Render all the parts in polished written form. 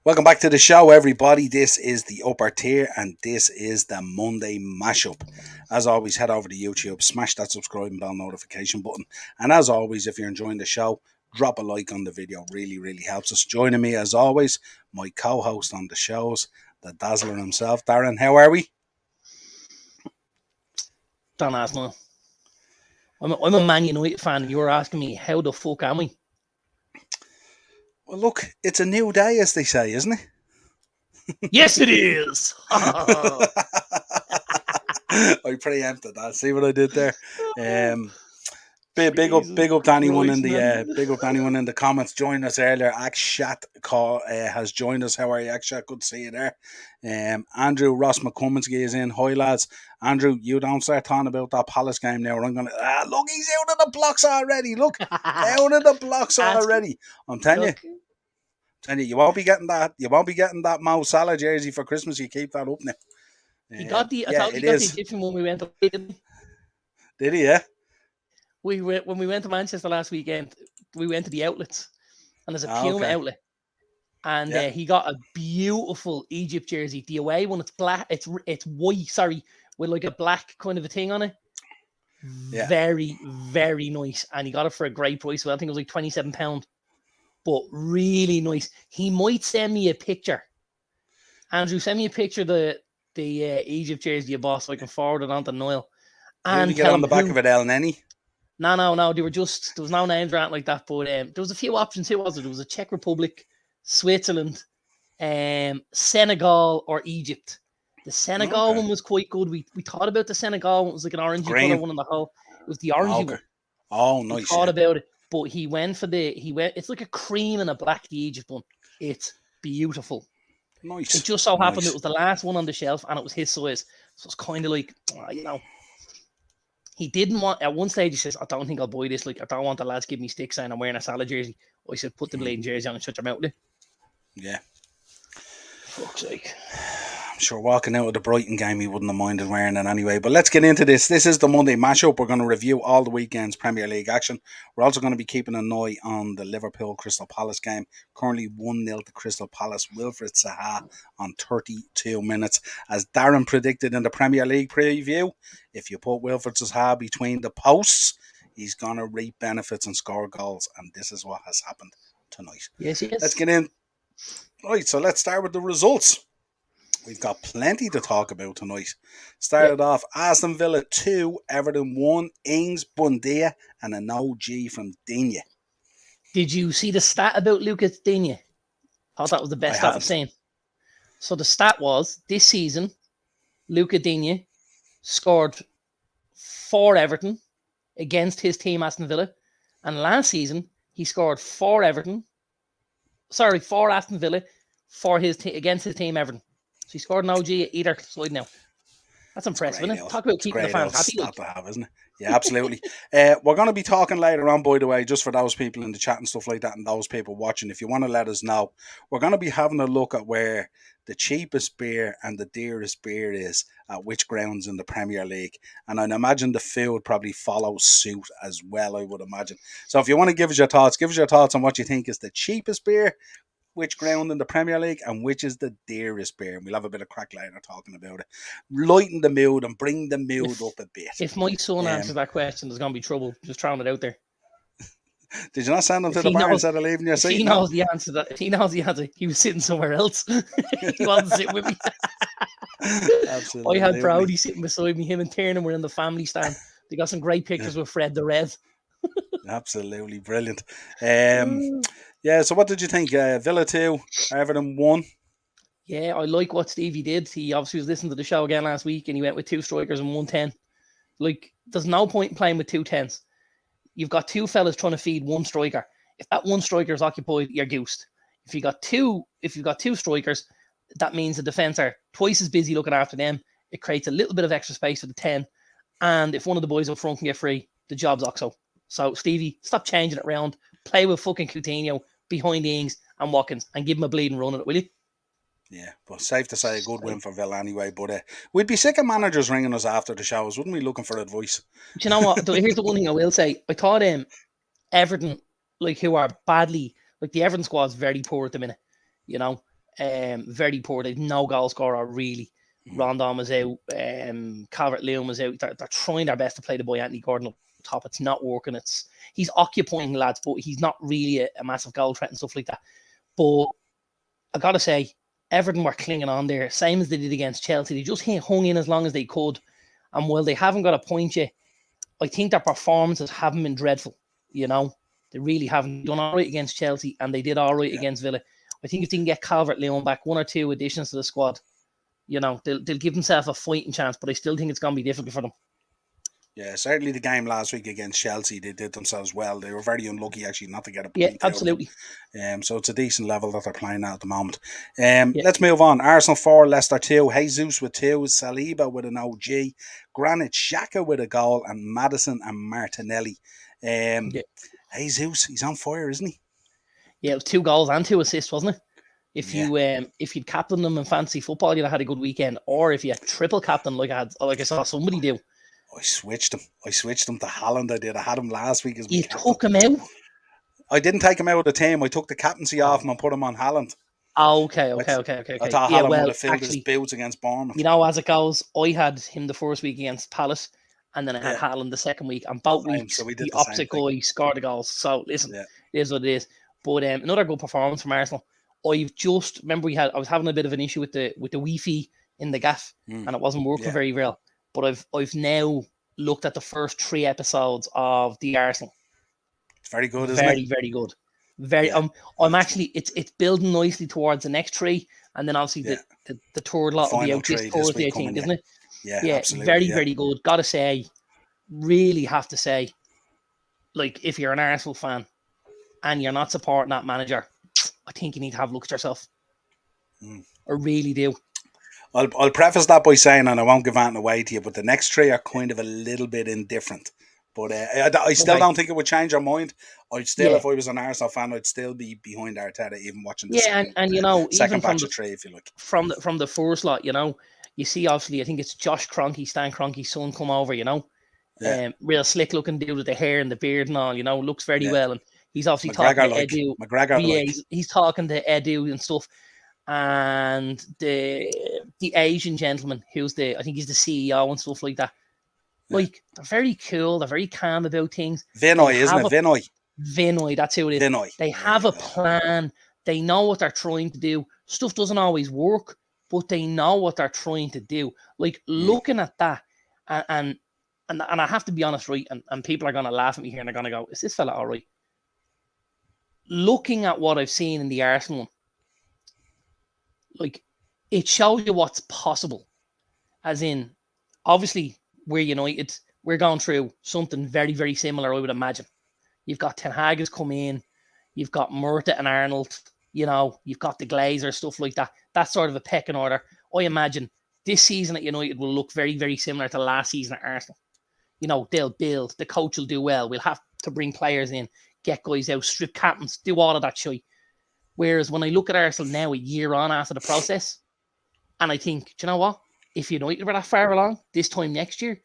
Welcome back to the show, everybody. This is the upper tier, and this is the Monday mashup. As always, head over to YouTube, smash that subscribe and bell notification button. And as always, if you're enjoying the show, drop a like on the video. Really, really helps us. Joining me, as always, my co-host on the shows, the Dazzler himself, Darren. How are we? Don't ask me. I'm a Man United fan, and you were asking me how the fuck am I? Well, look, it's a new day, as they say, isn't it? Yes, it is. I preempted that. See what I did there? Big up to anyone in the comments. Join us earlier. Akshat has joined us. How are you, Akshat? Good to see you there. Andrew Ross McCumminsky is in. Hi lads. Andrew, you don't start talking about that Palace game now. Or I'm gonna look. He's out of the blocks already. Look, out of the blocks already. I'm telling you. You won't be getting that. You won't be getting that Mo Salah jersey for Christmas. You keep that up now. He got the. I thought he got the Egyptian when we went to. Did he? Yeah. When we went to Manchester last weekend, we went to the outlets, and there's a Puma outlet, and he got a beautiful Egypt jersey. The away one, it's black. It's white. Sorry, with like a black kind of a thing on it. Yeah. Very, very nice, and he got it for a great price. Well, I think it was like £27. But really nice. He might send me a picture. Andrew, send me a picture of the Egypt jersey you bought so I can forward it on to Niall. And you get on the back of it, El Neni? No. There was no names or anything like that. But there was a few options. Who was it? There was a Czech Republic, Switzerland, Senegal, or Egypt. The Senegal one was quite good. We thought about the Senegal one. It was like an orangey colour one in the whole. It was the orangey one. Oh, nice. We thought about it. But he went, it's like a cream and a black, the Egypt one. It's beautiful. Nice. It just so happened it was the last one on the shelf and it was his size. So it's kind of like, he didn't want, at one stage he says, I don't think I'll buy this. Like, I don't want the lads give me sticks saying I'm wearing a Salah jersey. I said, put the bleeding jersey on and shut your mouth with it. Yeah. Fuck's sake. I'm sure walking out of the Brighton game, he wouldn't have minded wearing it anyway. But let's get into this. This is the Monday mashup. We're going to review all the weekend's Premier League action. We're also going to be keeping an eye on the Liverpool Crystal Palace game. Currently 1-0 to Crystal Palace. Wilfried Zaha on 32 minutes. As Darren predicted in the Premier League preview, if you put Wilfried Zaha between the posts, he's going to reap benefits and score goals. And this is what has happened tonight. Yes, he is. Let's get in. Right, so let's start with the results. We've got plenty to talk about tonight. Started off Aston Villa 2, Everton 1, Ings, Bundia, and an OG from Digne. Did you see the stat about Lucas Digne? I thought that was the best stat I've seen. So the stat was, this season, Lucas Digne scored for Everton against his team Aston Villa. And last season, he scored for Aston Villa for against his team Everton. So he scored an OG at either side now. That's impressive, isn't it? Talk about keeping the fans happy. To have, isn't it? Yeah, absolutely. We're going to be talking later on, by the way, just for those people in the chat and stuff like that, and those people watching. If you want to let us know, we're going to be having a look at where the cheapest beer and the dearest beer is at which grounds in the Premier League. And I'd imagine the food probably follows suit as well, I would imagine. So if you want to give us your thoughts on what you think is the cheapest beer, which ground in the Premier League, and which is the dearest beer. And we'll have a bit of crack later talking about it. Lighten the mood and bring the mood up a bit. If my son answers that question, there's going to be trouble. Just throwing it out there. Did you not send him to the bar instead of leaving your seat? If he knows the answer, he was sitting somewhere else. He wasn't sitting with me. Absolutely. I had Brody sitting beside me. Him and Tiernan were in the family stand. They got some great pictures with Fred the Red. Absolutely brilliant. Yeah, so what did you think? Villa 2, Everton 1. Yeah, I like what Stevie did. He obviously was listening to the show again last week and he went with 2 strikers and 1 10. Like, there's no point in playing with 2 10s. You've got 2 fellas trying to feed 1 striker. If that 1 striker is occupied, you're goosed. If you've got two strikers, that means the defence are twice as busy looking after them. It creates a little bit of extra space for the 10. And if one of the boys up front can get free, the job's oxo. So, Stevie, stop changing it around. Play with fucking Coutinho behind Ings and Watkins and give him a bleeding run at it, will you? Yeah, but safe to say a good win for Villa anyway. But we'd be sick of managers ringing us after the shows, wouldn't we, looking for advice? But you know what? Here's the one thing I will say. I thought Everton, like, who are badly, like, the Everton squad's very poor at the minute, you know. Very poor. They've no goal scorer really. Rondon was out. Calvert-Lewin was out. They're trying their best to play the boy Anthony Gordon up top. It's not working. He's occupying lads, but he's not really a massive goal threat and stuff like that. But I gotta say, Everton were clinging on there, same as they did against Chelsea. They just hung in as long as they could. And while they haven't got a point yet, I think their performances haven't been dreadful. You know, they really haven't done all right against Chelsea, and they did all right against Villa. I think if they can get Calvert-Lewin back, 1 or 2 additions to the squad, you know, they'll give themselves a fighting chance. But I still think it's going to be difficult for them. Yeah, certainly the game last week against Chelsea, they did themselves well. They were very unlucky, actually, not to get a point. Yeah, absolutely. So it's a decent level that they're playing at the moment. Let's move on. Arsenal 4, Leicester 2. Jesus with 2, Saliba with an OG, Granit Xhaka with a goal, and Maddison and Martinelli. Jesus, he's on fire, isn't he? Yeah, it was 2 goals and 2 assists, wasn't it? If you'd captained them in fantasy football, you'd have had a good weekend. Or if you had triple captain like I saw somebody do. I switched him to Haaland. I did. I had him last week as you took him out. I didn't take him out of the team. I took the captaincy off him and put him on Haaland. Okay. I thought Haaland would have filled his boots against Bournemouth. You know, as it goes, I had him the first week against Palace, and then I had Haaland the second week. And both weeks, the opposite guy scored the goals. So listen, it is what it is. But another good performance from Arsenal. I've just remember I was having a bit of an issue with the Wi-Fi in the gaff, and it wasn't working very well. But I've now looked at the first 3 episodes of The Arsenal. It's very good, isn't it? Very good. I'm actually it's building nicely towards the next 3, and then obviously the third lot will be out this Thursday, I think, isn't it? Yeah, absolutely. Very good. Gotta say, really have to say, like, if you're an Arsenal fan and you're not supporting that manager, I think you need to have a look at yourself. I really do. I'll preface that by saying, and I won't give anything away to you, but the next 3 are kind of a little bit indifferent. But I still don't think it would change our mind. I'd still, if I was an Arsenal fan, I'd still be behind Arteta, even watching the and you know, second even batch of 3, if you like. From the first lot, you know, you see obviously, I think it's Josh Kroenke, Stan Kroenke's son, come over, you know, real slick looking dude with the hair and the beard and all, you know, looks very well, and he's obviously talking to Edu. McGregor, he's talking to Edu and stuff. And the Asian gentleman who's I think he's the CEO and stuff like that. Like, they're very cool, they're very calm about things. Vinay, isn't it? Vinay, that's who it is. Vinay. They have a plan, they know what they're trying to do. Stuff doesn't always work, but they know what they're trying to do. Like, looking at that, and I have to be honest, right, and people are gonna laugh at me here and they're gonna go, is this fella all right? Looking at what I've seen in the Arsenal one, like, it shows you what's possible. As in, obviously, we're United. We're going through something very, very similar, I would imagine. You've got Ten Hag has come in. You've got Murta and Arnold. You know, you've got the Glazer, stuff like that. That's sort of a pecking order. I imagine this season at United will look very, very similar to last season at Arsenal. You know, they'll build. The coach will do well. We'll have to bring players in, get guys out, strip captains, do all of that shit. Whereas when I look at Arsenal now, a year on after the process, and I think, do you know what? If United were that far along this time next year,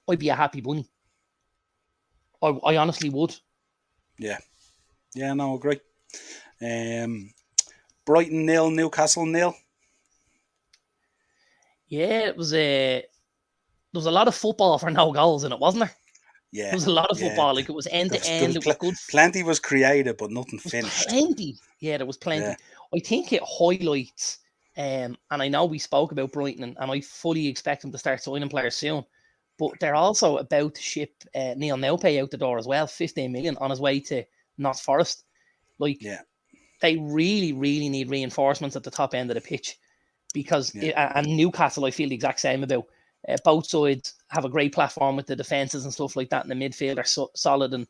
I'd be a happy bunny. I honestly would. Yeah, no, I agree. Brighton 0, Newcastle 0. Yeah, it was there was a lot of football for no goals in it, wasn't there? Yeah, there was a lot of football. Like, it was end to end. It was good. Plenty was created, but nothing finished. Plenty. Yeah, there was plenty. Yeah. I think it highlights, and I know we spoke about Brighton, and I fully expect them to start signing players soon. But they're also about to ship Neil Maupay out the door as well, 15 million on his way to Notts Forest. Like, they really, really need reinforcements at the top end of the pitch, because and Newcastle, I feel the exact same about. Both sides have a great platform with the defences and stuff like that, and the midfield are solid, and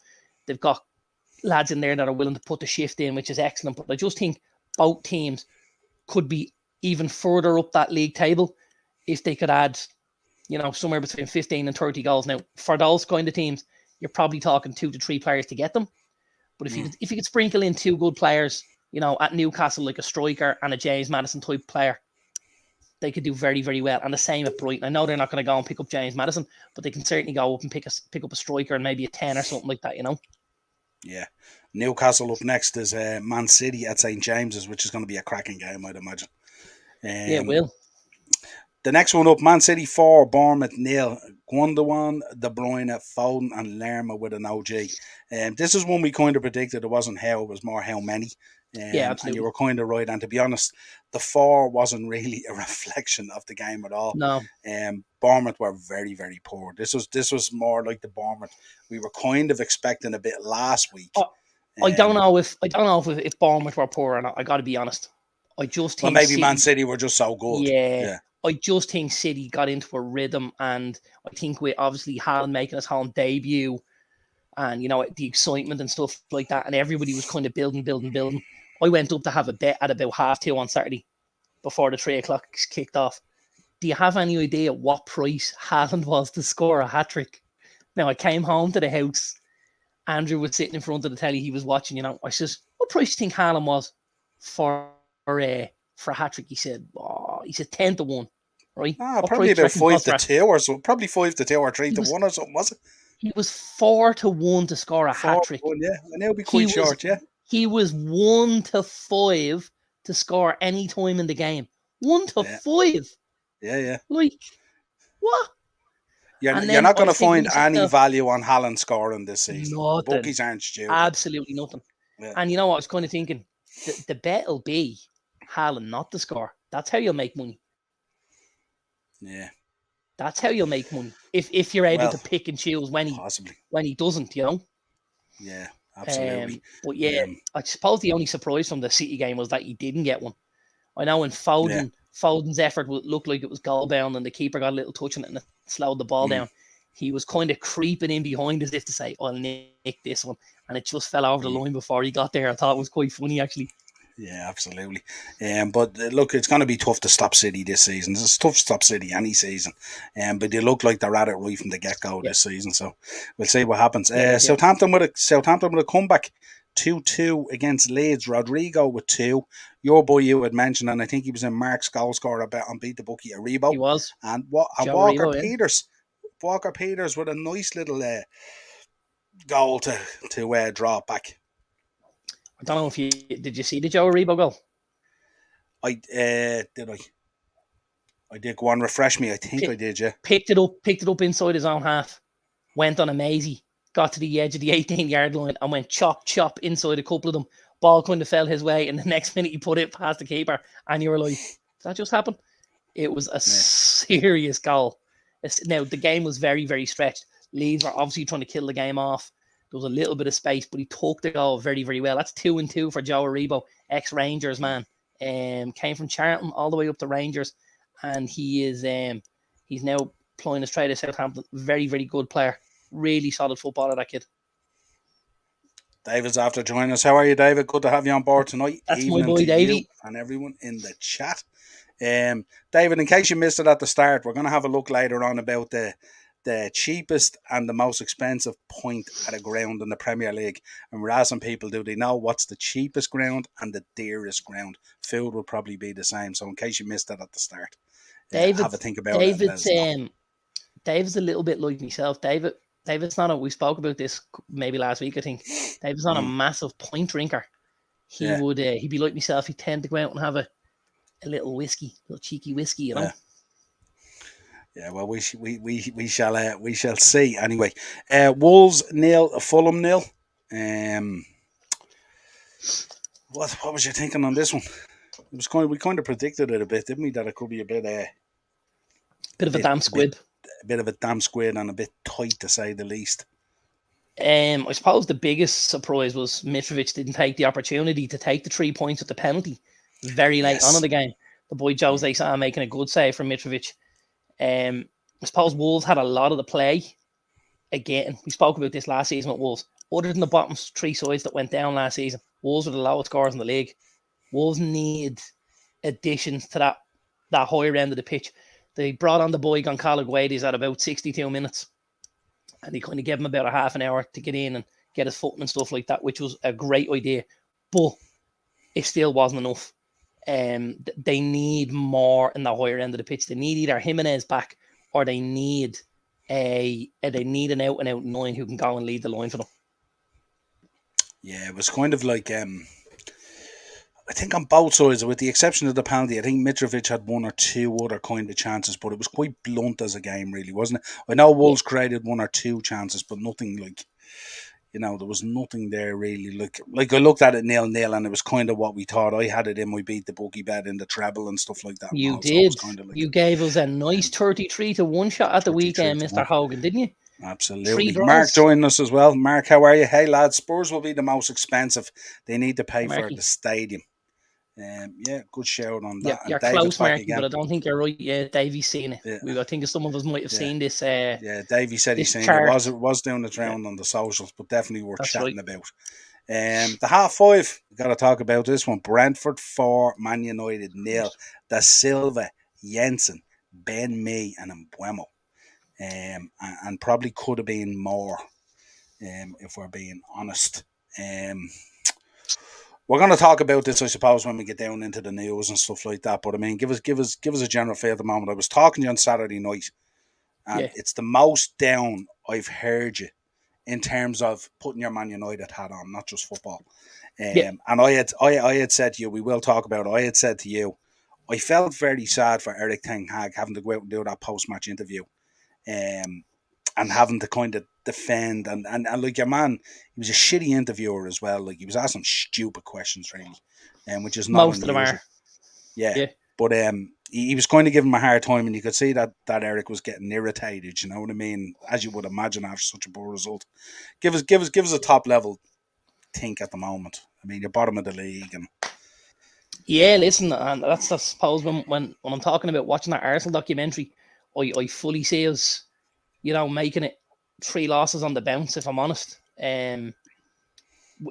they've got lads in there that are willing to put the shift in, which is excellent. But I just think both teams could be even further up that league table if they could add, you know, somewhere between 15 and 30 goals. Now, for those kind of teams, you're probably talking 2 to 3 players to get them. But if you could sprinkle in 2 good players, you know, at Newcastle, like a striker and a James Maddison type player, they could do very, very well. And the same at Brighton. I know they're not going to go and pick up James Maddison, but they can certainly go up and pick up a striker and maybe a 10 or something like that, you know? Yeah. Newcastle up next is Man City at St James's, which is going to be a cracking game, I'd imagine. Yeah, it will. The next one up, Man City 4, Bournemouth 0. Gundogan, De Bruyne, Foden, and Lerma with an OG. This is one we kind of predicted. It wasn't how, it was more how many. Yeah, And you absolutely. were kind of right. And to be honest, the 4 wasn't really a reflection of the game at all. No, Bournemouth were very, very poor. This was more like the Bournemouth we were kind of expecting a bit last week. I don't know if Bournemouth were poor or not. I got to be honest. I just Well, think maybe City. Man City were just so good. Yeah. I just think City got into a rhythm, and I think with obviously Haaland making his home debut, and the excitement and stuff like that, and everybody was kind of building. I went up to have a bet at about 2:30 on Saturday before the 3:00 kicked off. Do you have any idea what price Haaland was to score a hat trick? Now I came home to the house. Andrew was sitting in front of the telly. He was watching. I says, "What price do you think Haaland was for a hat trick?" He said, 10-1, right? What Probably price do you about reckon he was 5-2 or so. Probably 5-2 or He was 3-1 or something, was it? he was 4-1 to score a hat trick. 4-1, yeah. And it'll be He quite was short, yeah. he was 1-5 to score any time in the game. 1-5. Yeah. Like what? You're And you're then not I going to think to find any myself, value on Haaland scoring this season. The nothing. bookies aren't stupid. Absolutely nothing. Yeah. And I was kind of thinking, the bet will be Haaland not to score. That's how you'll make money. Yeah. That's how you'll make money. If you're able Well, to pick and choose when possibly. he doesn't, Yeah, absolutely. But yeah, I suppose the only surprise from the City game was that he didn't get one. I know when Foden's effort looked like it was goal bound and the keeper got a little touch on it and it slowed the ball down. He was kind of creeping in behind as if to say, "I'll nick this one," and it just fell over the line before he got there. I thought it was quite funny, actually. Yeah, absolutely. But look, it's going to be tough to stop City this season. It's tough to stop City any season. But they look like they're at it right from the get-go this season. So we'll see what happens. Southampton with a comeback. 2-2 against Leeds. Rodrigo with 2. Your boy you had mentioned, and I think he was in Mark's goal scorer bet on Beat the Bookie, Aribo. He was. And Walker Peters. Walker Peters with a nice little goal to draw back. I don't know if did you see the Joe Aribo goal? Did I? I did. Go on, refresh me. I think I did. Yeah. Picked it up inside his own half. Went on a mazy. Got to the edge of the 18-yard line and went chop inside a couple of them. Ball kind of fell his way, and the next minute he put it past the keeper, and you were like, "Did that just happen?" It was a serious goal. Now the game was very, very stretched. Leeds were obviously trying to kill the game off. There was a little bit of space, but he took the goal very, very well. That's 2-2 for Joe Aribo, ex-Rangers man. Came from Charlton all the way up to Rangers, and he is he's now plying his trade at Southampton. Very, very good player. Really solid footballer, that kid. David's after joining us. How are you, David? Good to have you on board tonight. That's my boy, Davey. And everyone in the chat. David, in case you missed it at the start, we're going to have a look later on about the cheapest and the most expensive point at a ground in the Premier League. And we're asking people, do they know what's the cheapest ground and the dearest ground? Food will probably be the same. So in case you missed that at the start, have a think about it. David's a little bit like myself. David's not we spoke about this maybe last week, I think. David's not a massive point drinker. He'd be like myself. He'd tend to go out and have a little whiskey, a little cheeky whiskey, Yeah, well, we shall see. Anyway, Wolves 0, Fulham 0. What was you thinking on this one? It was we kind of predicted it a bit, didn't we? That it could be a bit of a damn squib. A bit of a damn squid and a bit tight, to say the least. I suppose the biggest surprise was Mitrovic didn't take the opportunity to take the 3 points with the penalty very late on in the game. The boy Jose Sa making a good save from Mitrovic. I suppose Wolves had a lot of the play. Again, we spoke about this last season with Wolves. Other than the bottom 3 sides that went down last season, Wolves were the lowest scorers in the league. Wolves need additions to that higher end of the pitch. They brought on the boy Goncalo Guedes at about 62 minutes. And they kind of gave him about a half an hour to get in and get his footing and stuff like that, which was a great idea. But it still wasn't enough. They need more in the higher end of the pitch. They need either Jimenez back or they need an out-and-out 9 who can go and lead the line for them. Yeah, it was kind of like I think on both sides, with the exception of the penalty, I think Mitrovic had one or two other kind of chances, but it was quite blunt as a game, really, wasn't it? I know Yeah, Wolves created one or two chances, but nothing like, there was nothing there really. Like I looked at it 0-0, and it was kind of what we thought. I had it in my beat the bookie bet in the treble and stuff like that, and you all. So it was did. kind of like You gave us a nice 33-1 shot at the 33 weekend, to Mr. 1. Hogan, didn't you? 3 Absolutely. Mark draws. joining us as well. Mark, how are you? Hey lads, Spurs will be the most expensive. They need to pay for the Marky. stadium. Yeah, good shout on You're, that. And you're David's close, back Marky, but again. I don't think you're right. Yeah, Davey's seen it. Yeah, I think some of us might have yeah, seen this yeah. Davey said he's this seen it. chart. Was doing its Yeah, round on the socials, but definitely worth that's right. chatting about. The half five, we got to talk about this one. Brentford 4, Man United 0. Da Silva, Jensen, Ben Mee, and Mbuemo. And probably could have been more, if we're being honest. We're going to talk about this, I suppose, when we get down into the news and stuff like that. But I mean, give us a general feel at the moment. I was talking to you on Saturday night, and Yeah, it's the most down I've heard you in terms of putting your Man United hat on, not just football. yeah, And I had said to you, we will talk about it. I had said to you, I felt very sad for Eric Ten Hag having to go out and do that post match interview, um, and having to kind of defend and like your man, he was a shitty interviewer as well. Like he was asking stupid questions, really, which is not most of them unusual. are. Yeah, Yeah. but he was kind of giving him a hard time, and you could see that Eric was getting irritated. You know what I mean? As you would imagine after such a poor result. Give us a top level think at the moment. I mean, you're bottom of the league, and Yeah, listen, and that's I suppose when I'm talking about watching that Arsenal documentary, I fully see us, making it 3 losses on the bounce, if I'm honest.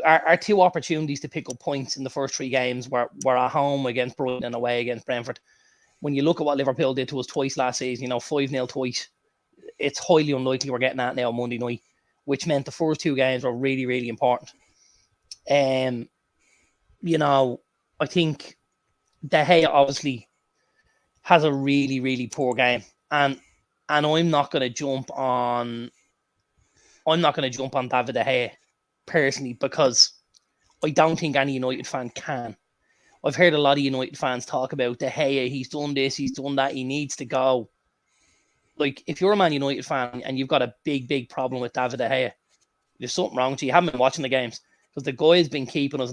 Our two opportunities to pick up points in the first 3 games were at home against Brighton and away against Brentford. When you look at what Liverpool did to us twice last season, 5-0 twice, it's highly unlikely we're getting that now on Monday night, which meant the first 2 games were really, really important. Um, I think De Gea obviously has a really, really poor game, and I'm not going to jump on David De Gea personally because I don't think any United fan can. I've heard a lot of United fans talk about De Gea. He's done this, he's done that. He needs to go. Like if you're a Man United fan and you've got a big, big problem with David De Gea, there's something wrong with you. You haven't been watching the games because the guy has been keeping us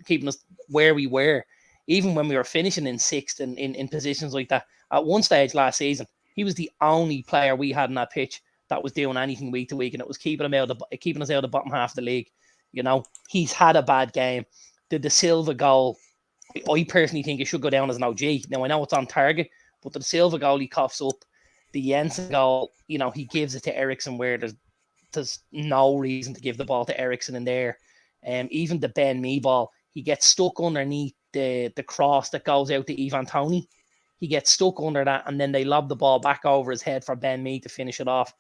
keeping us where we were, even when we were finishing in sixth and in positions like that. At one stage last season, he was the only player we had in that pitch that was doing anything week to week, and it was keeping us out of the bottom half of the league. He's had a bad game. The Silva goal, I personally think it should go down as an OG. Now I know it's on target, but the Silva goal he coughs up, the Jensen goal, he gives it to Ericsson where there's no reason to give the ball to Ericsson in there. Even the Ben Mee ball, he gets stuck underneath the cross that goes out to Ivan Toney. He gets stuck under that, and then they lob the ball back over his head for Ben Mee to finish it off.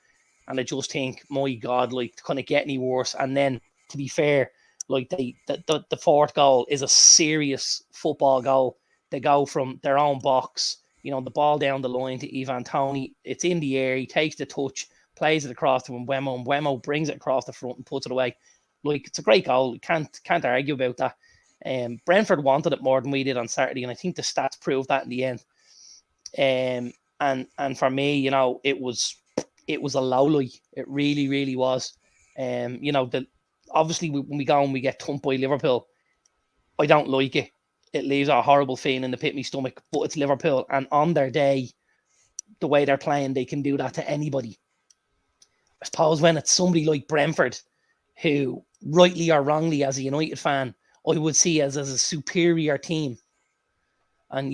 And I just think, my God, like, couldn't it get any worse? And then, to be fair, like the fourth goal is a serious football goal. They go from their own box, the ball down the line to Ivan Toney. It's in the air. He takes the touch, plays it across to Mbuemo, and Mbuemo brings it across the front and puts it away. Like, it's a great goal. Can't argue about that. Brentford wanted it more than we did on Saturday, and I think the stats proved that in the end. And for me, it was a lowly. It really, really was. Obviously when we go and we get thumped by Liverpool, I don't like it. It leaves a horrible feeling in the pit of my stomach. But it's Liverpool, and on their day, the way they're playing, they can do that to anybody. I suppose when it's somebody like Brentford, who rightly or wrongly, as a United fan, I would see as a superior team, and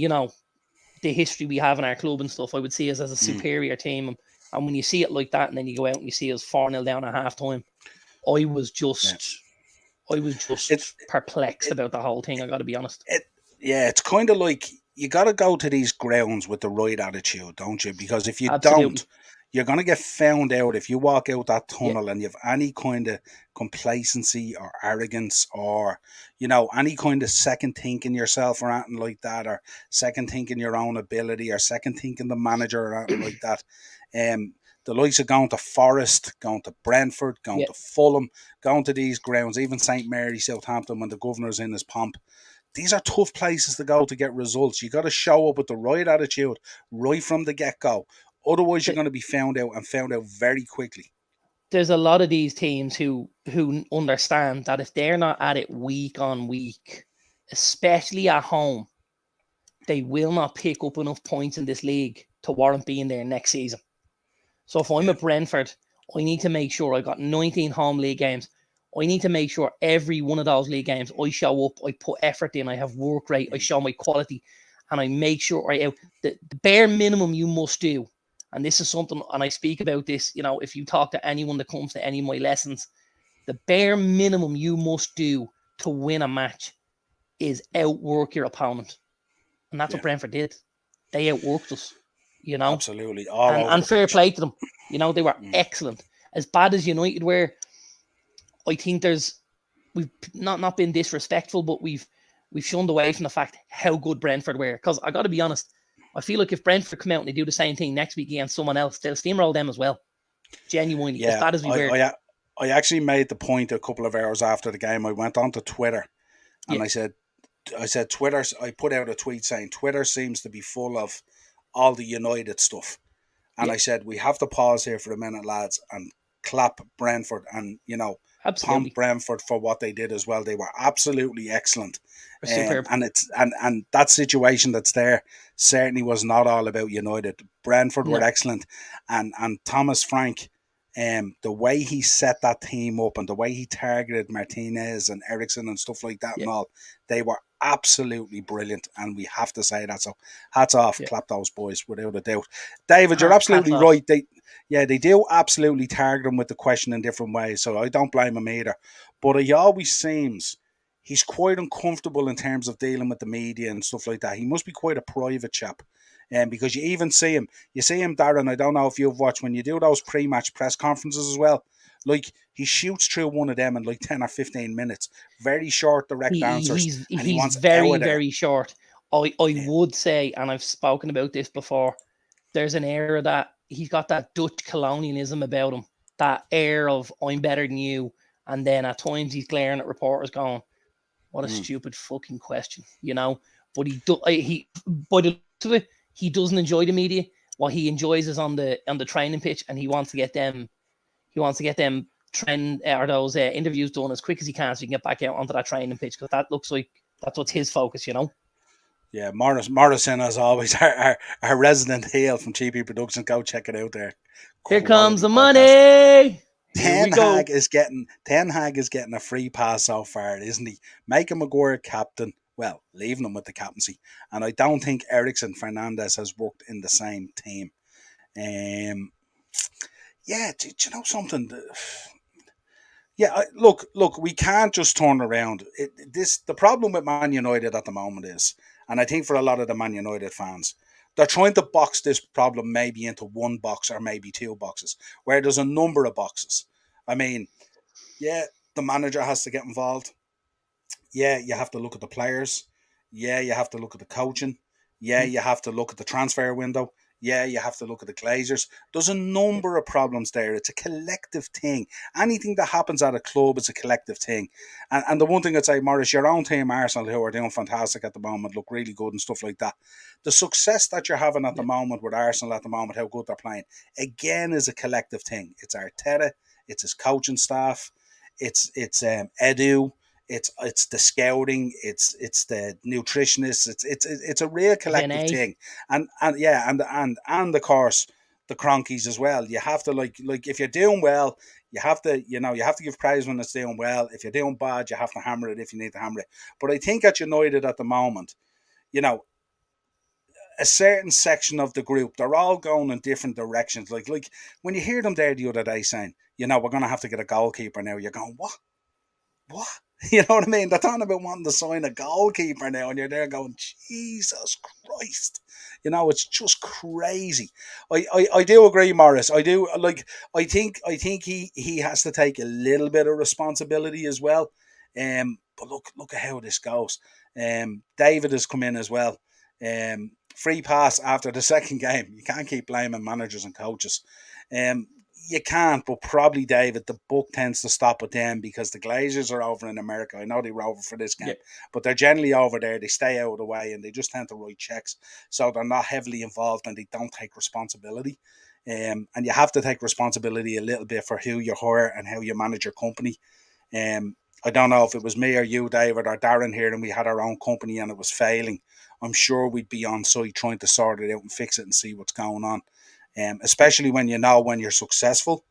the history we have in our club and stuff, I would see us as a superior team. And when you see it like that, and then you go out and you see us 4-0 down at half time, I was just it, perplexed it, about the whole thing. I got to be honest. it's kind of like you got to go to these grounds with the right attitude, don't you? Because if you Absolutely. don't, you're going to get found out if you walk out that Yeah. tunnel and you have any kind of complacency or arrogance or, any kind of second thinking yourself or anything like that, or second thinking your own ability or second thinking the manager or anything like that. the likes of going to Forest, going to Brentford, going Yeah. to Fulham, going to these grounds, even St. Mary, Southampton, when the governor's in his pomp. These are tough places to go to get results. You got to show up with the right attitude right from the get-go. Otherwise, you're going to be found out very quickly. There's a lot of these teams who understand that if they're not at it week on week, especially at home, they will not pick up enough points in this league to warrant being there next season. So if I'm at Brentford, I need to make sure I got 19 home league games. I need to make sure every one of those league games I show up, I put effort in, I have work rate, I show my quality, and I make sure the bare minimum you must do. And this is something, and I speak about this, if you talk to anyone that comes to any of my lessons, the bare minimum you must do to win a match is outwork your opponent. And that's what Brentford did. They outworked us, Absolutely. All over and the fair pitch. play to them. They were excellent. As bad as United were, I think we've not been disrespectful, but we've shunned away from the fact how good Brentford were. Because I got to be honest, I feel like if Brentford come out and they do the same thing next week against someone else, they'll steamroll them as well. Genuinely, as bad as we were. I actually made the point a couple of hours after the game. I went onto Twitter and I said, Twitter. I put out a tweet saying Twitter seems to be full of all the United stuff, and I said we have to pause here for a minute, lads, and clap Brentford and pump Brentford for what they did as well. They were absolutely excellent, superb. And that situation that's there certainly was not all about United. Brentford were excellent, and Thomas Frank. The way he set that team up and the way he targeted Martinez and Ericsson and stuff like that and all, they were absolutely brilliant, and we have to say that. So hats off, clap those boys without a doubt. David, you're absolutely right. They do absolutely target him with the question in different ways, so I don't blame him either. But it always seems he's quite uncomfortable in terms of dealing with the media and stuff like that. He must be quite a private chap. Because you even see him, Darren, I don't know if you've watched, when you do those pre-match press conferences as well, like he shoots through one of them in like 10 or 15 minutes. Very short, direct answers. He's very, very short. I would say, and I've spoken about this before, there's an air that he's got that Dutch colonialism about him, that air of I'm better than you. And then at times he's glaring at reporters going, what a stupid fucking question, But by the looks of it, he doesn't enjoy the media. What he enjoys is on the training pitch, and he wants to get them. He wants to get them those interviews done as quick as he can, so he can get back out onto that training pitch, because that looks like that's what's his focus, Yeah, Morrison, as always, our resident heel from GP Productions. Go check it out there. Here comes the money. Ten Hag is getting a free pass so far, isn't he? Making Maguire captain. Well, leaving him with the captaincy. And I don't think Ericsson Fernandez has worked in the same team. Do you know something? Look, we can't just turn around. The problem with Man United at the moment is, and I think for a lot of the Man United fans, they're trying to box this problem maybe into one box or maybe two boxes, where there's a number of boxes. I mean, the manager has to get involved. You have to look at the players. You have to look at the coaching. You have to look at the transfer window. You have to look at the Glazers. There's a number of problems there. It's a collective thing. Anything that happens at a club is a collective thing. And the one thing I'd say, Morris, your own team, Arsenal, who are doing fantastic at the moment, look really good and stuff like that. The success that you're having at the moment with Arsenal at the moment, how good they're playing, again, is a collective thing. It's Arteta, it's his coaching staff, it's Edu, it's the scouting, it's the nutritionists, it's a real collective thing, and of course the cronkies as well. You have to like if you're doing well, you have to give praise when it's doing well. If you're doing bad, you have to hammer it if you need to hammer it. But I think at United at the moment, a certain section of the group, they're all going in different directions. Like when you hear them there the other day saying, we're going to have to get a goalkeeper now, you're going, what? You know what I mean? They're talking about wanting to sign a goalkeeper now, and you're there going, Jesus Christ. It's just crazy. I do agree, Morris. I do I think he has to take a little bit of responsibility as well. But look at how this goes. David has come in as well. Free pass after the second game. You can't keep blaming managers and coaches. You can't, but probably, David, the book tends to stop with them because the Glazers are over in America. I know they were over for this game, but they're generally over there. They stay out of the way and they just tend to write checks. So they're not heavily involved and they don't take responsibility. And you have to take responsibility a little bit for who you hire and how you manage your company. I don't know if it was me or you, David, or Darren here, and we had our own company and it was failing. I'm sure we'd be on site trying to sort it out and fix it and see what's going on. Especially when when you're successful,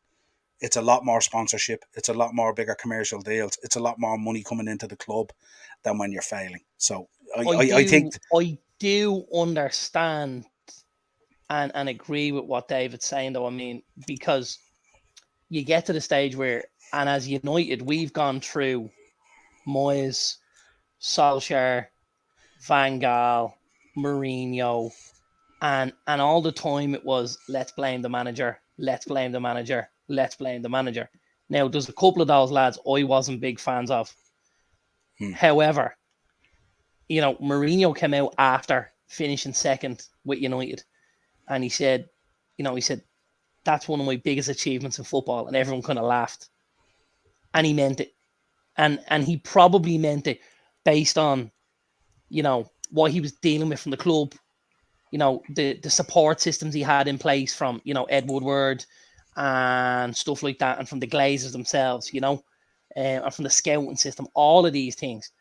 it's a lot more sponsorship, it's a lot more bigger commercial deals, it's a lot more money coming into the club than when you're failing. So I think I do understand and agree with what David's saying, though. I mean, because you get to the stage where, and as United, we've gone through Moyes, Solskjaer, Van Gaal, Mourinho, and all the time it was, let's blame the manager, let's blame the manager, let's blame the manager. Now, there's a couple of those lads I wasn't big fans of. However, Mourinho came out after finishing second with United, and he said, that's one of my biggest achievements in football, and everyone kind of laughed. And he meant it. And he probably meant it based on, what he was dealing with from the club, the support systems he had in place from, Ed Woodward and stuff like that, and from the Glazers themselves, and from the scouting system, all of these things.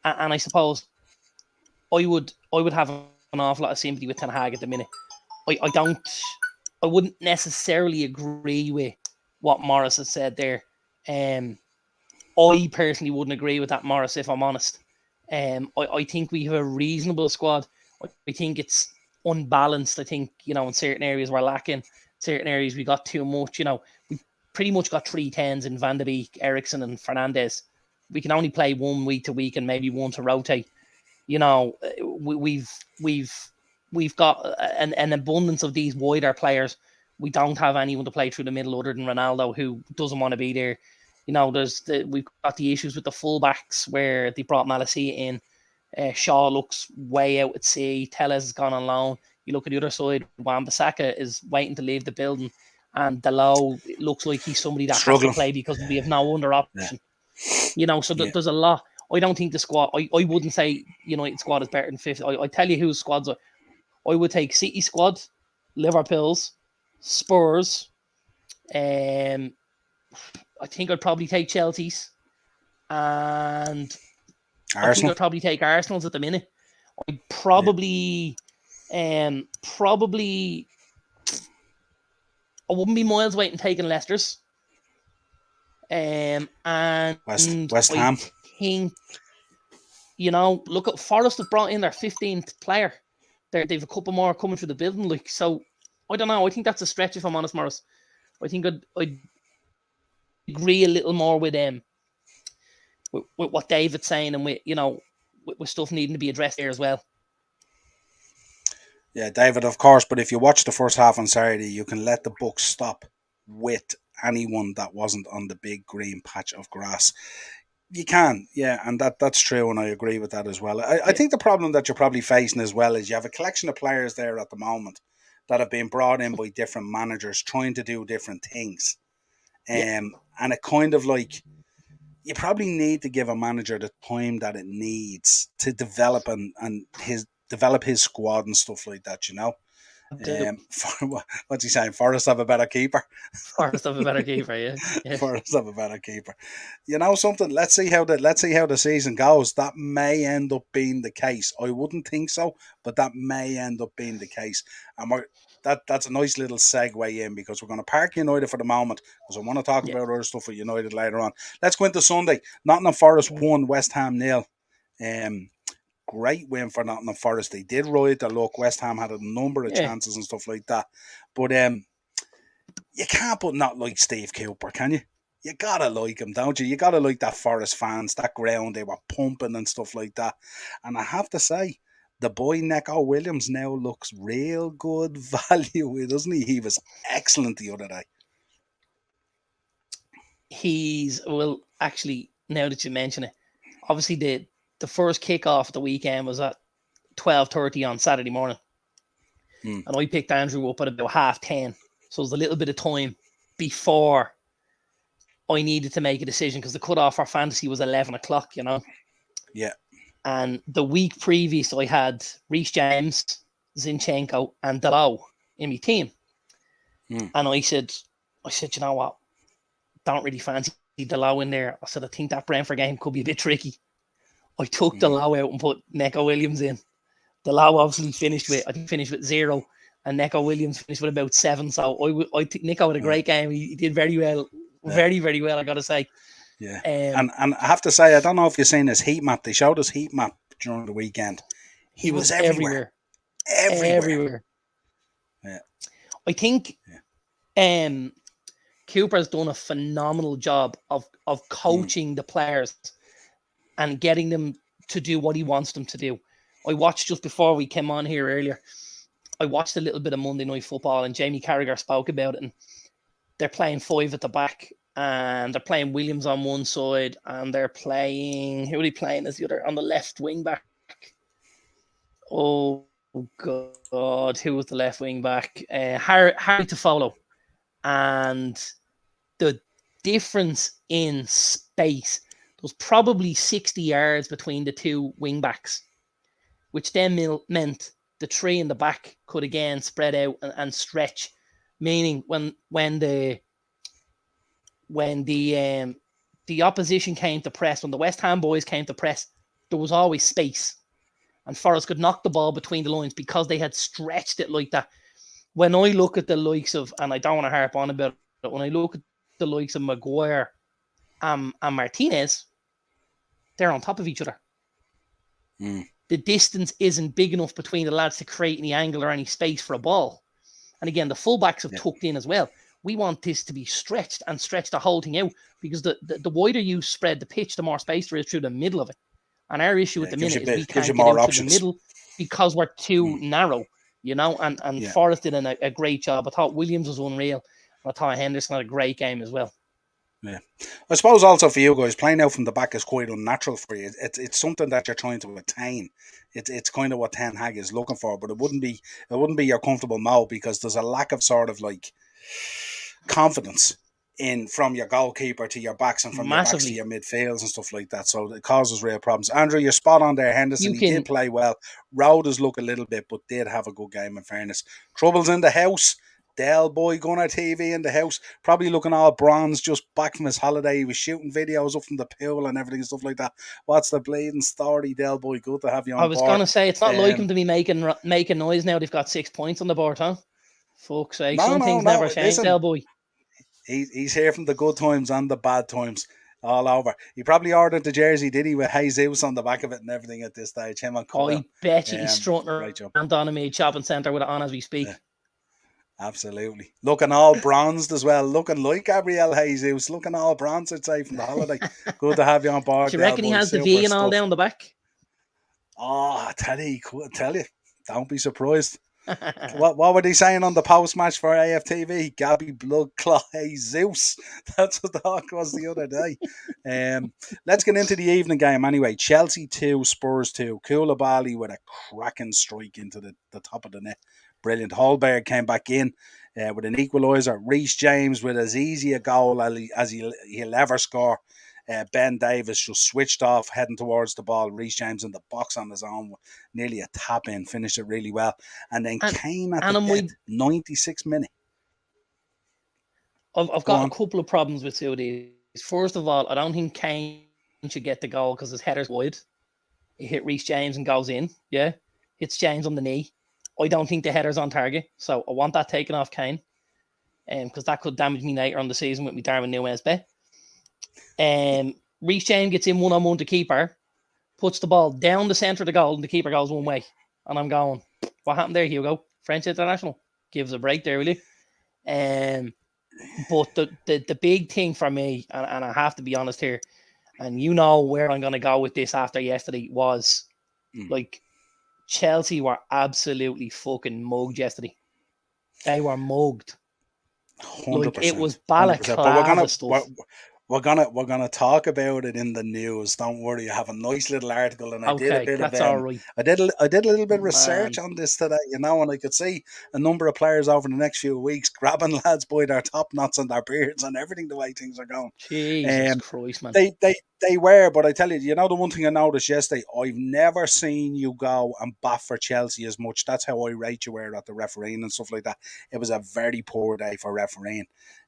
And I suppose I would have an awful lot of sympathy with Ten Hag at the minute. I wouldn't necessarily agree with what Morris has said there. I personally wouldn't agree with that, Morris, if I'm honest. I think we have a reasonable squad. I think it's unbalanced. I think, in certain areas we're lacking. Certain areas we got too much. We pretty much got 3 10s in Van de Beek, Ericsson and Fernandes. We can only play one week to week and maybe one to rotate. We've got an abundance of these wider players. We don't have anyone to play through the middle other than Ronaldo, who doesn't want to be there. We've got the issues with the fullbacks where they brought Malacia in. Shaw looks way out at sea. Tellez has gone on loan. You look at the other side, Wan-Bissaka is waiting to leave the building, and Dalot looks like he's somebody that struggling. has to play because we have no under option. So there's a lot. I don't think the squad. I wouldn't say United squad is better than 50. I tell you whose squads I would take: City squad, Liverpool's, Spurs. I think I'd probably take Chelsea's, and Arsenal. I think I'd probably take Arsenal's at the minute. I'd probably, I wouldn't be miles away from taking Leicester's. And West Ham. I think, look at Forest have brought in their 15th player. They've a couple more coming through the building. So I don't know. I think that's a stretch, if I'm honest, Morris. I think I'd agree a little more with what David's saying, and with stuff needing to be addressed there as well. Yeah, David, of course. But if you watch the first half on Saturday, you can let the buck stop with anyone that wasn't on the big green patch of grass. You can, yeah, and that's true, and I agree with that as well. I think the problem that you're probably facing as well is you have a collection of players there at the moment that have been brought in by different managers trying to do different things. And it kind of like, you probably need to give a manager the time that it needs to develop and develop his squad and stuff like that, What's he saying? Forest have a better keeper. Forest have a better keeper, yeah. Forest have a better keeper. Something. Let's see how the season goes. That may end up being the case. I wouldn't think so, but that may end up being the case. And that's a nice little segue in, because we're going to park United for the moment, because I want to talk about other stuff with United later on. Let's go into Sunday. Nottingham Forest 1, West Ham 0. Great win for Nottingham Forest. They did ride the luck. West Ham had a number of chances and stuff like that. But you can't but not like Steve Cooper, can you? You gotta like him, don't you? You gotta like that Forest fans, that ground they were pumping and stuff like that. And I have to say, the boy Neco Williams now looks real good value, doesn't he? He was excellent the other day. Actually, now that you mention it, obviously the first kickoff of the weekend was at 12:30 on Saturday morning. And I picked Andrew up at about 10:30. So it was a little bit of time before I needed to make a decision because the cutoff for fantasy was 11 o'clock, Yeah. And the week previous, I had Reece James, Zinchenko, and Dalot in my team. And I said, you know what? Don't really fancy Dalot in there. I said, I think that Brentford game could be a bit tricky. I took Dalot out and put Neco Williams in. Dalot obviously finished with 0, and Neco Williams finished with about 7. So I think Neco had a great game. He did very well, very, very well, I got to say. Yeah. And I have to say, I don't know if you've seen his heat map. They showed his heat map during the weekend. He was everywhere. Everywhere. Yeah. I think Cooper's done a phenomenal job of coaching the players and getting them to do what he wants them to do. I watched just before we came on here earlier. I watched a little bit of Monday Night Football, and Jamie Carragher spoke about it. And they're playing 5 at the back, and they're playing Williams on one side, and they're playing, who are they playing as the other on the left wing back? Oh God, who was the left wing back? Harry to follow, and the difference in space. There was probably 60 yards between the two wing backs, which then meant the 3 in the back could again spread out and stretch, meaning when the opposition came to press, when the West Ham boys came to press, there was always space, and Forest could knock the ball between the lines because they had stretched it like that. When I look at the likes of, and I don't want to harp on about it, when I look at the likes of Maguire and Martinez, they're on top of each other. The distance isn't big enough between the lads to create any angle or any space for a ball. And again, the fullbacks have tucked in as well. We want this to be stretched and stretch the whole thing out, because the wider you spread the pitch, the more space there is through the middle of it. And our issue at the minute is we can't get out through the middle because we're too narrow, and Forrest did a great job. I thought Williams was unreal. I thought Henderson had a great game as well. Yeah, I suppose also for you guys, playing out from the back is quite unnatural for you. It's something that you're trying to attain. It's kind of what Ten Hag is looking for, but it wouldn't be your comfortable mode, because there's a lack of sort of like confidence in from your goalkeeper to your backs and from your backs to your midfields and stuff like that. So it causes real problems. Andrew, you're spot on there. Henderson, he did play well. Rowders look a little bit, but did have a good game in fairness. Troubles in the house. Del Boy Gunner TV in the house, probably looking all bronze, just back from his holiday. He was shooting videos up from the pool and everything and stuff like that. What's the bleeding story, Del Boy? Good to have you on board. I was going to say, it's not like him to be making noise now. They've got 6 points on the board, huh? Fuck's sake, some things never change, Del Boy. He's here from the good times and the bad times. All over. He probably ordered the jersey, did he, with Jesus on the back of it and everything at this stage. Him and I bet you he's strutting around Donomead Shopping Centre with it on as we speak. Yeah. Absolutely. Looking all bronzed as well. Looking like Gabriel Jesus. Looking all bronzed, I'd say, from the holiday. Good to have you on board. Do you reckon he has the V and all down the back? Oh, I tell you. Don't be surprised. What were they saying on the post-match for AFTV? Gabby Blood Clot Jesus. That's what the talk was the other day. Let's get into the evening game anyway. Chelsea 2, Spurs 2. Koulibaly with a cracking strike into the top of the net. Brilliant. Hallberg came back in with an equaliser. Reece James with as easy a goal as he'll ever score. Ben Davies just switched off, heading towards the ball. Reece James in the box on his own, nearly a tap in, finished it really well. And then Kane at the 96th minute. I've got a couple of problems with Saudi. First of all, I don't think Kane should get the goal because his header's wide. It hit Reece James and goes in. Yeah, hits James on the knee. I don't think the header's on target, so I want that taken off Kane, because that could damage me later on the season with me Darwin Nunes bet. Reece James gets in 1-on-1 to keeper, puts the ball down the centre of the goal, and the keeper goes one way. And I'm going, what happened there, Hugo? French international. Gives a break there, really. But the big thing for me, and I have to be honest here, and you know where I'm going to go with this after yesterday, was like Chelsea were absolutely fucking mugged yesterday. They were mugged. 100%. Like, it was balaclava stuff. we're gonna talk about it in the news. Don't worry. I have a nice little article, and I did a Okay, bit of that's all right, I did a little bit of research man. on this today, and I could see a number of players over the next few weeks grabbing lads by their top knots and their beards and everything the way things are going. Jesus Um, Christ, man. they were, but I tell you, the one thing I noticed yesterday, I've never seen you go and bat for Chelsea as much. That's how irate you were at the refereeing and stuff like that. It was a very poor day for refereeing.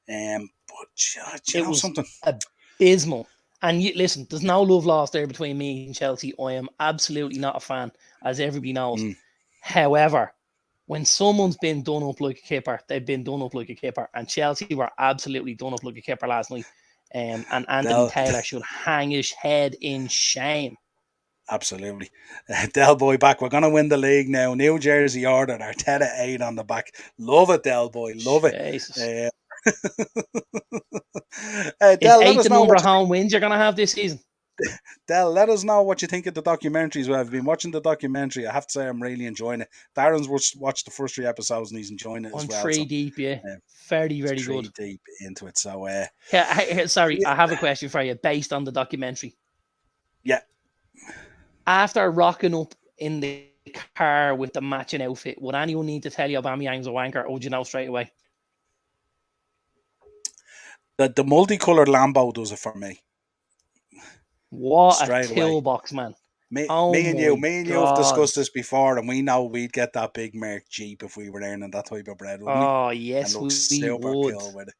But you It know was something? abysmal. And listen, there's no love lost there between me and Chelsea. I am absolutely not a fan, as everybody knows. Mm. However, when someone's been done up like a kipper, they've been done up like a kipper. And Chelsea were absolutely done up like a kipper last night. And Anthony Taylor should hang his head in shame. Absolutely. Del Boy back. We're going to win the league now. New Jersey Order. Arteta 8 on the back. Love it, Del Boy. Love Jesus. it. Is Del, let 8 us the know number what of home wins you're going to have this season? Del, let us know what you think of the documentaries. Well, I've been watching the documentary. I have to say I'm really enjoying it. Darren's watched the first 3 episodes and he's enjoying it as I'm well. 3 So, deep, yeah. Very, very good. 3 deep into it. So, sorry, yeah. I have a question for you based on the documentary. Yeah. After rocking up in the car with the matching outfit, would anyone need to tell you Aubameyang's a wanker, or would you know straight away? The multicolored Lambo does it for me. What straight a away. toolbox, man. Me and you have God. discussed this before, and we know we'd get that big Merc Jeep if we were earning that type of bread, wouldn't we? Oh, yes, And look super would. cool with it.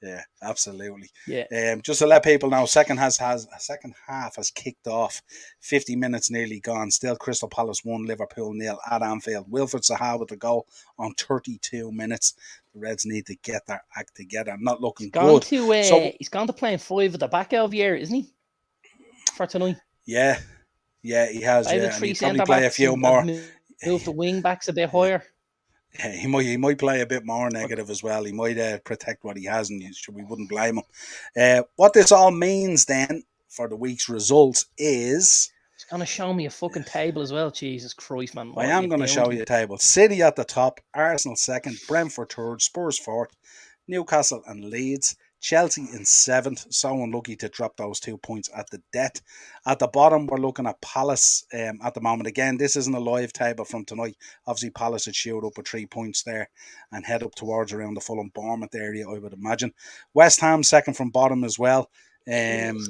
Yeah, absolutely. Yeah. Just to let people know, second half has kicked off. 50 minutes nearly gone. Still Crystal Palace 1, Liverpool 0 at Anfield. Wilfred Zaha with the goal on 32 minutes. The Reds need to get their act together. Not looking good. He's gone to playing 5 at the back of the year, isn't he? For tonight. Yeah, he has. Play Yeah, the and 3 he'd probably play a centre-backs few more. Move the wing backs a bit higher. Yeah, he might play a bit more negative as well. He might protect what he has, and we wouldn't blame him. What this all means then for the week's results is... He's going to show me a fucking table as well. Jesus Christ, man. I am going to show you a table. City at the top, Arsenal second, Brentford third, Spurs fourth, Newcastle and Leeds, Chelsea in 7th, so unlucky to drop those 2 points at the death. At the bottom, we're looking at Palace at the moment. Again, this isn't a live table from tonight. Obviously, Palace had showed up with 3 points there and head up towards around the Fulham Bournemouth area, I would imagine. West Ham second from bottom as well. And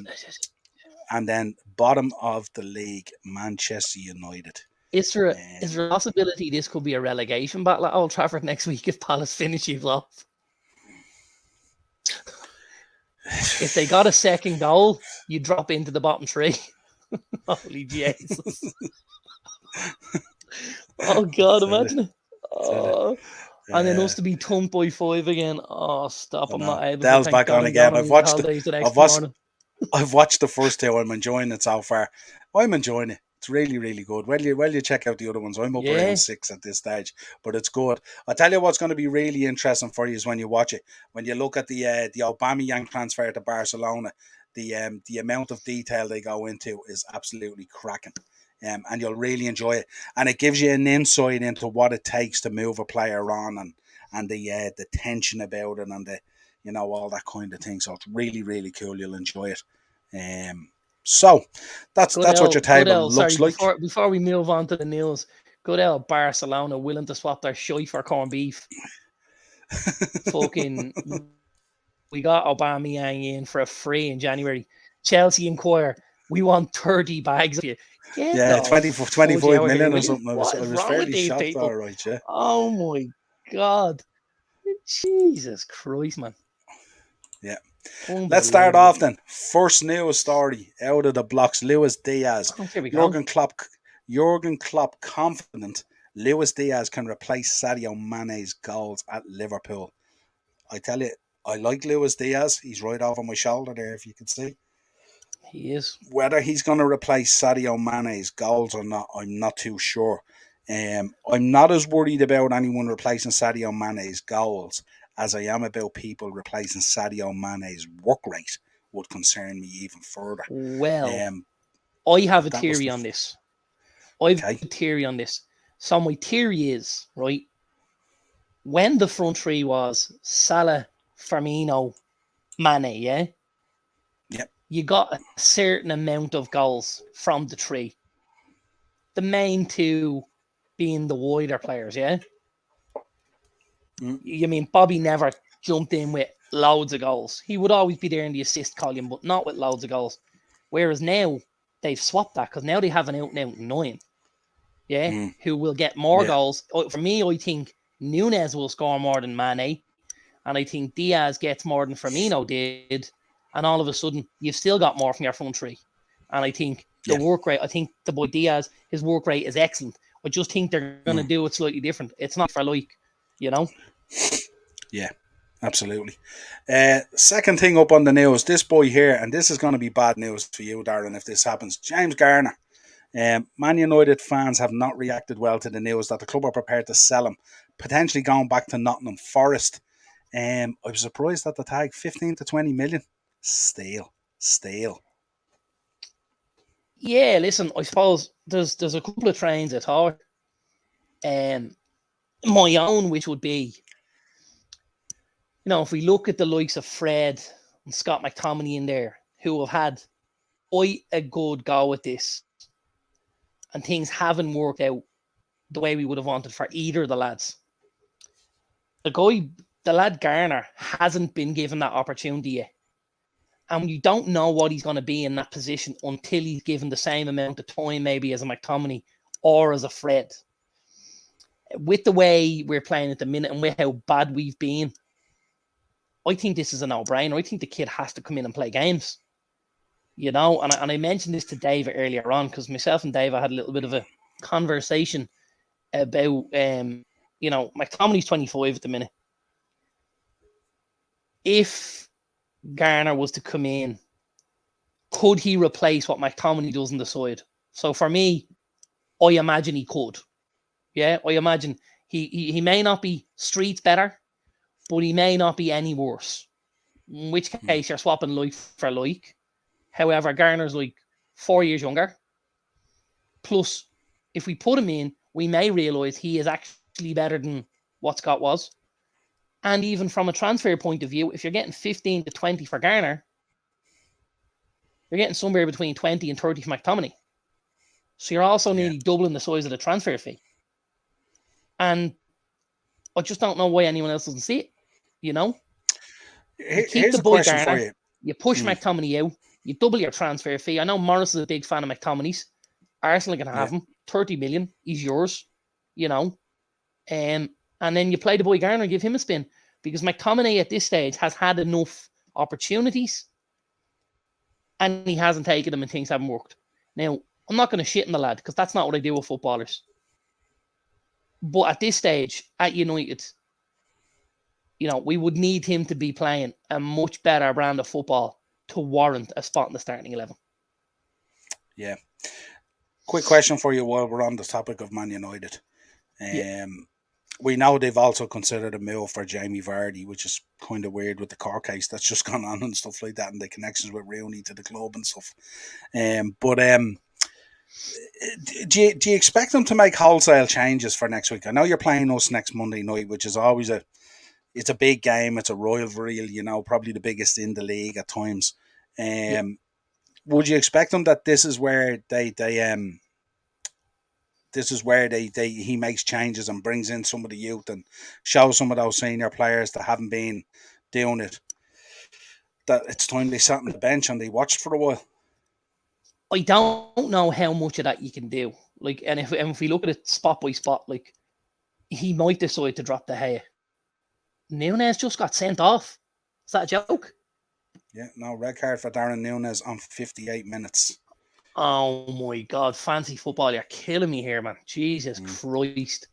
then bottom of the league, Manchester United. Is there a possibility this could be a relegation battle at Old Trafford next week if Palace finishes off? If they got a second goal, you drop into the bottom 3. Holy Jesus. Oh, God, imagine it. Oh. And then us to be thumped by 5 again. Oh, stop. I'm not able Dell's to. back on again. I've watched the first 2. I'm enjoying it so far. I'm enjoying it. It's really, really good. Well, you check out the other ones. I'm up around 6 at this stage, but it's good. I'll tell you what's going to be really interesting for you is when you watch it. When you look at the Aubameyang transfer to Barcelona, the amount of detail they go into is absolutely cracking. And you'll really enjoy it. And it gives you an insight into what it takes to move a player on and the tension about it and the all that kind of thing. So it's really, really cool. You'll enjoy it. So that's what your table looks like. Before we move on to the news, good old Barcelona willing to swap their shite for corned beef. Fucking, we got Aubameyang in for a free in January. Chelsea inquire, we want 30 bags of you. 25 million or something. I was fairly shocked. People? All right, yeah. Oh my God, Jesus Christ, man. Yeah. Let's start off then. First news story out of the blocks. Luis Diaz. Jurgen Klopp confident Luis Diaz can replace Sadio Mane's goals at Liverpool. I tell you, I like Luis Diaz. He's right over my shoulder there, if you can see. He is. Whether he's going to replace Sadio Mane's goals or not, I'm not too sure. I'm not as worried about anyone replacing Sadio Mane's goals as I am about people replacing Sadio Mane's work rate. Would concern me even further. Well, I have a theory on this. So my theory is, right, when the front 3 was Salah, Firmino, Mane, yeah, you got a certain amount of goals from the three. The main two being the wider players, yeah? You mean Bobby never jumped in with loads of goals. He would always be there in the assist column, but not with loads of goals. Whereas now, they've swapped that because now they have an out-and-out 9, yeah, who will get more goals. For me, I think Nunes will score more than Mane, and I think Diaz gets more than Firmino did, and all of a sudden, you've still got more from your front three. And I think the work rate, I think the boy Diaz, his work rate is excellent. I just think they're going to do it slightly different. It's not for like, you know? Yeah, absolutely. Second thing up on the news, this boy here, and this is going to be bad news for you, Darren, if this happens. James Garner. Man United fans have not reacted well to the news that the club are prepared to sell him, potentially going back to Nottingham Forest. I was surprised at the tag, 15 to 20 million. Steal. Yeah, listen, I suppose there's a couple of trains I thought. My own, which would be, if we look at the likes of Fred and Scott McTominay in there, who have had quite a good go at this, and things haven't worked out the way we would have wanted for either of the lads. The lad Garner, hasn't been given that opportunity yet. And you don't know what he's going to be in that position until he's given the same amount of time, maybe as a McTominay or as a Fred. With the way we're playing at the minute and with how bad we've been, I think this is a no-brainer. I think the kid has to come in and play games. And I mentioned this to Dave earlier on, because myself and Dave had a little bit of a conversation about, McTominay's 25 at the minute. If Garner was to come in, could he replace what McTominay does on the side? So for me, I imagine he could. Yeah, I imagine he may not be streets better, but he may not be any worse. In which case, you're swapping like for like. However, Garner's like 4 years younger. Plus, if we put him in, we may realise he is actually better than what Scott was. And even from a transfer point of view, if you're getting 15 to 20 for Garner, you're getting somewhere between 20 and 30 for McTominay. So you're also nearly doubling the size of the transfer fee. And I just don't know why anyone else doesn't see it. You keep the boy Garner, you push McTominay out, you double your transfer fee. I know Morris is a big fan of McTominay's. Arsenal can have him. 30 million, he's yours. And then you play the boy Garner, give him a spin. Because McTominay at this stage has had enough opportunities and he hasn't taken them and things haven't worked. Now, I'm not going to shit in the lad because that's not what I do with footballers. But at this stage, at United, we would need him to be playing a much better brand of football to warrant a spot in the starting 11. Yeah. Quick question for you while we're on the topic of Man United. We know they've also considered a move for Jamie Vardy, which is kind of weird with the court case that's just gone on and stuff like that, and the connections with Rooney to the club and stuff. Do you expect them to make wholesale changes for next week? I know you're playing us next Monday night, which is always it's a big game. It's a rivalry, probably the biggest in the league at times. Would you expect them that this is where he makes changes and brings in some of the youth and shows some of those senior players that haven't been doing it, that it's time they sat on the bench and they watched for a while? I don't know how much of that you can do. And if we look at it spot by spot, he might decide to drop the Gea. Nunes just got sent off. Is that a joke? Yeah, no, red card for Darren Nunes on 58 minutes. Oh my God, fancy football. You're killing me here, man. Jesus Christ.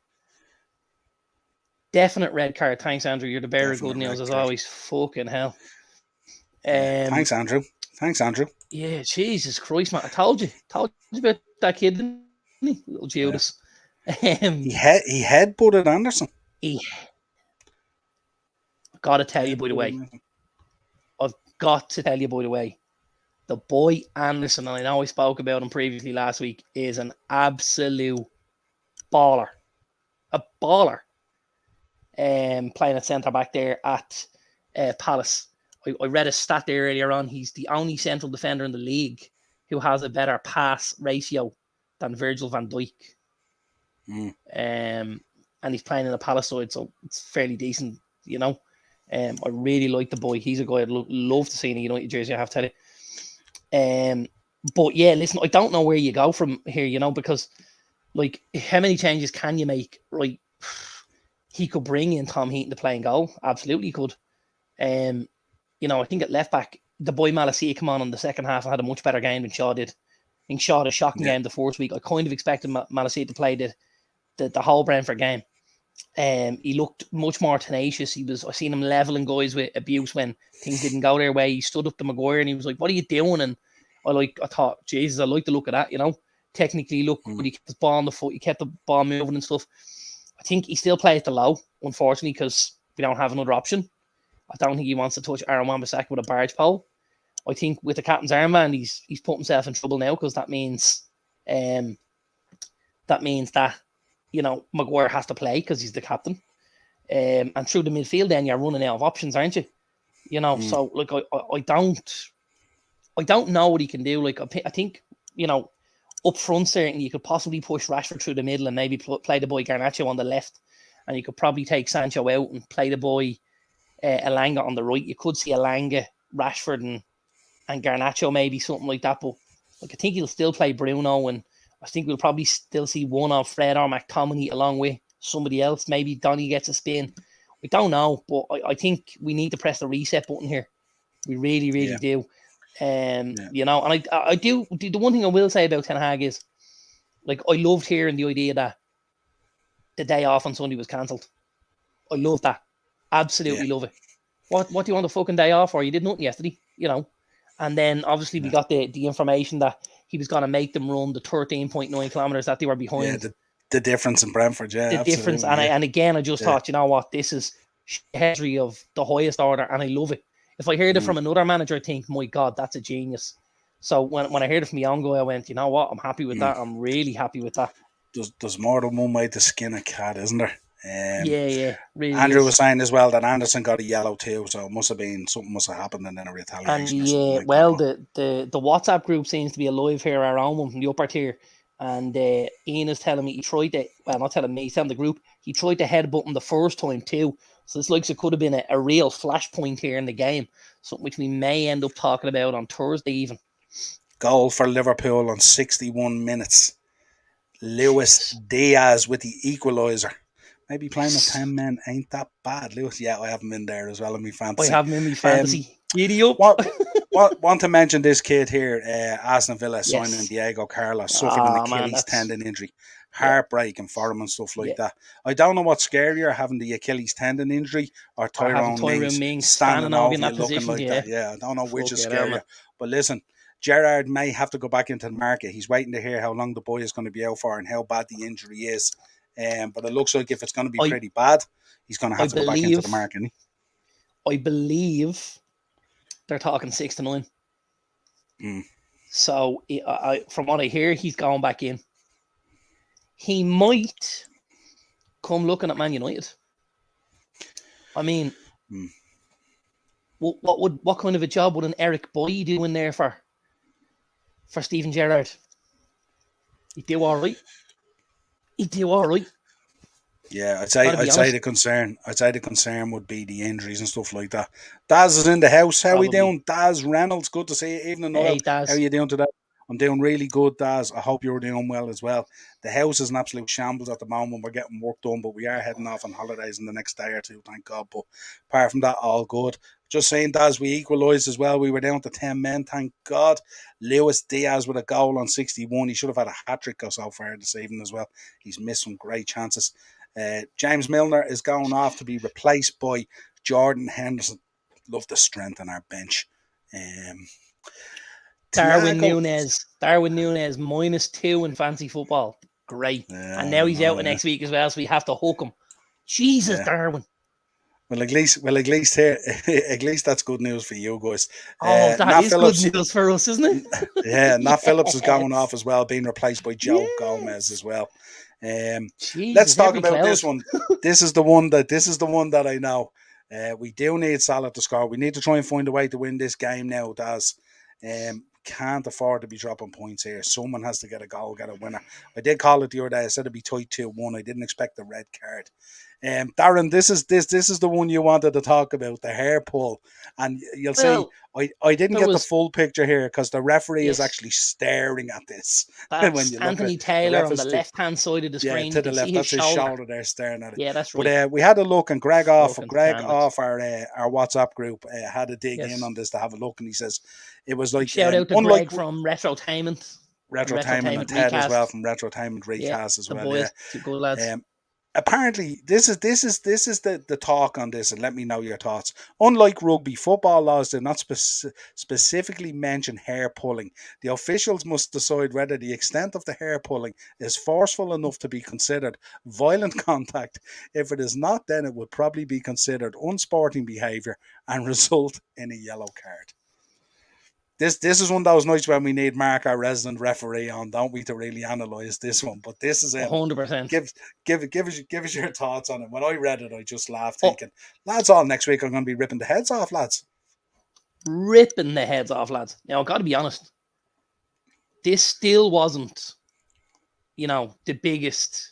Definite red card. Thanks, Andrew. You're the bearer of good news as always. Fucking hell. Thanks, Andrew. Yeah, Jesus Christ, man. I told you about that kid, didn't he? Little Judas. He headbutted Anderson. Gotta tell you, by the way. I've got to tell you, by the way. The boy Anderson, and I know I spoke about him previously last week, is an absolute baller. A baller. Playing at centre back there at Palace. I read a stat there earlier on. He's the only central defender in the league who has a better pass ratio than Virgil van Dijk. And he's playing in the Palace side, so it's fairly decent, you know. I really like the boy. He's a guy I'd love to see in a United jersey, I have to tell you. But yeah, listen, I don't know where you go from here, you know, because like how many changes can you make? Right, he could bring in Tom Heaton to play in goal. Absolutely could. You know, I think at left back, the boy Malacia come on in the second half and had a much better game than Shaw did. I think Shaw had a shocking game the first week. I kind of expected Malacia to play the whole Brentford game. He looked much more tenacious. I seen him leveling guys with abuse when things didn't go their way. He stood up to Maguire and he was like, "What are you doing?" And I thought, Jesus, I like the look of that, you know. Technically, look, he kept the ball on the foot, he kept the ball moving and stuff. I think he still plays the low, unfortunately, because we don't have another option. I don't think he wants to touch Aaron Wan-Bissaka with a barge pole. I think with the captain's armband, he's put himself in trouble now, because that means that, you know, Maguire has to play because he's the captain. And through the midfield, then you're running out of options, aren't you? You know, so like I don't know what he can do. Like I think, you know, up front certainly you could possibly push Rashford through the middle and maybe play the boy Garnacho on the left, and you could probably take Sancho out and play the boy Elanga on the right. You could see Elanga, Rashford, and Garnacho, maybe something like that. But like I think he'll still play Bruno, and I think we'll probably still see one of Fred or McTominay along with somebody else. Maybe Donny gets a spin. We don't know, but I think we need to press the reset button here. We really, really do. You know, and I do. The one thing I will say about Ten Hag is, like, I loved hearing the idea that the day off on Sunday was cancelled. I love that. Absolutely love it. What do you want a fucking day off for? You did nothing yesterday, you know. And then obviously we got the information that he was going to make them run the 13.9 kilometers that they were behind. Yeah, the difference in Brentford, the difference. And again, I just thought, you know what, this is history of the highest order, and I love it. If I heard it from another manager, I think, my God, that's a genius. So when I heard it from my own guy, I went, you know what, I'm happy with that. I'm really happy with that. There's more than one way to skin a cat, isn't there? Really Andrew was saying as well that Anderson got a yellow too, so it must have been something must have happened and then a retaliation. And the WhatsApp group seems to be alive here, our own one from the upper tier. And Ian is telling me he tried to, well, not telling me, he's telling the group, he tried to headbutt him the first time too. So it's like it could have been a real flashpoint here in the game, something which we may end up talking about on Thursday even. Goal for Liverpool on 61 minutes. Luis Diaz with the equaliser. Maybe playing with 10 men ain't that bad. Lewis, I have him in there as well in my fantasy. I have him in my fantasy. Giddy up. Want to mention this kid here, Aston Villa signing Diego Carlos, suffered an Achilles tendon injury. Heartbreaking for him and stuff like that. I don't know what's scarier, having the Achilles tendon injury or Tyrone Mings standing over you looking like that. I don't know which is scarier. But listen, Gerrard may have to go back into the market. He's waiting to hear how long the boy is going to be out for and how bad the injury is. But it looks like if it's going to be pretty bad, he's going to have to go back into the market. I believe they're talking 6 to 9. So from what I hear, he's going back in. He might come looking at Man United. I mean, what kind of a job would an Eric Boy do in there for Steven Gerrard? He'd do all right. Yeah, I'd say the concern would be the injuries and stuff like that. Daz is in the house. How are we doing? Daz Reynolds, good to see you. Evening, Noel. How are you doing today? I'm doing really good, Daz. I hope you're doing well as well. The house is an absolute shambles at the moment. We're getting work done, but we are heading off on holidays in the next day or two, thank God. But apart from that, all good. Just saying, Daz, we equalised as well. We were down to 10 men, thank God. Luis Diaz with a goal on 61. He should have had a hat-trick so far this evening as well. He's missed some great chances. James Milner is going off to be replaced by Jordan Henderson. Love the strength on our bench. Darwin Núñez -2 in fancy football. Great. And now he's out next week as well, so we have to hook him. Jesus, Darwin. Well, at least here, at least that's good news for you guys. That is good news for us, isn't it? Nat Phillips is going off as well, being replaced by Joe Gomez as well. Let's talk about this one. This is the one that I know. We do need Salah to score. We need to try and find a way to win this game now, Daz. Can't afford to be dropping points here. Someone has to get a goal, get a winner. I did call it the other day. I said it'd be tight 2-1. I didn't expect the red card. Darren, this is the one you wanted to talk about, the hair pull. And you'll see, I didn't get the full picture here because the referee is actually staring at this. That's when you Anthony Taylor on the left-hand side of the screen. Yeah, to the left. That's his shoulder there staring at it. Yeah, that's right. But we had a look, and Greg off our WhatsApp group had a dig in on this to have a look, and he says it was like... Shout out to Greg from Retrotainment. Retrotainment and Ted as well from Retrotainment Recast as well. Boys, two good lads. Apparently, this is the talk on this, and let me know your thoughts. Unlike rugby, football laws do not specifically mention hair pulling. The officials must decide whether the extent of the hair pulling is forceful enough to be considered violent contact. If it is not, then it would probably be considered unsporting behaviour and result in a yellow card. This is one of those nights when we need Mark, our resident referee, on, don't we, to really analyse this one. But this is it. 100%. Give us your thoughts on it. When I read it, I just laughed, thinking, lads, all next week I'm going to be ripping the heads off, lads. Ripping the heads off, lads. Now, I've got to be honest. This still wasn't, the biggest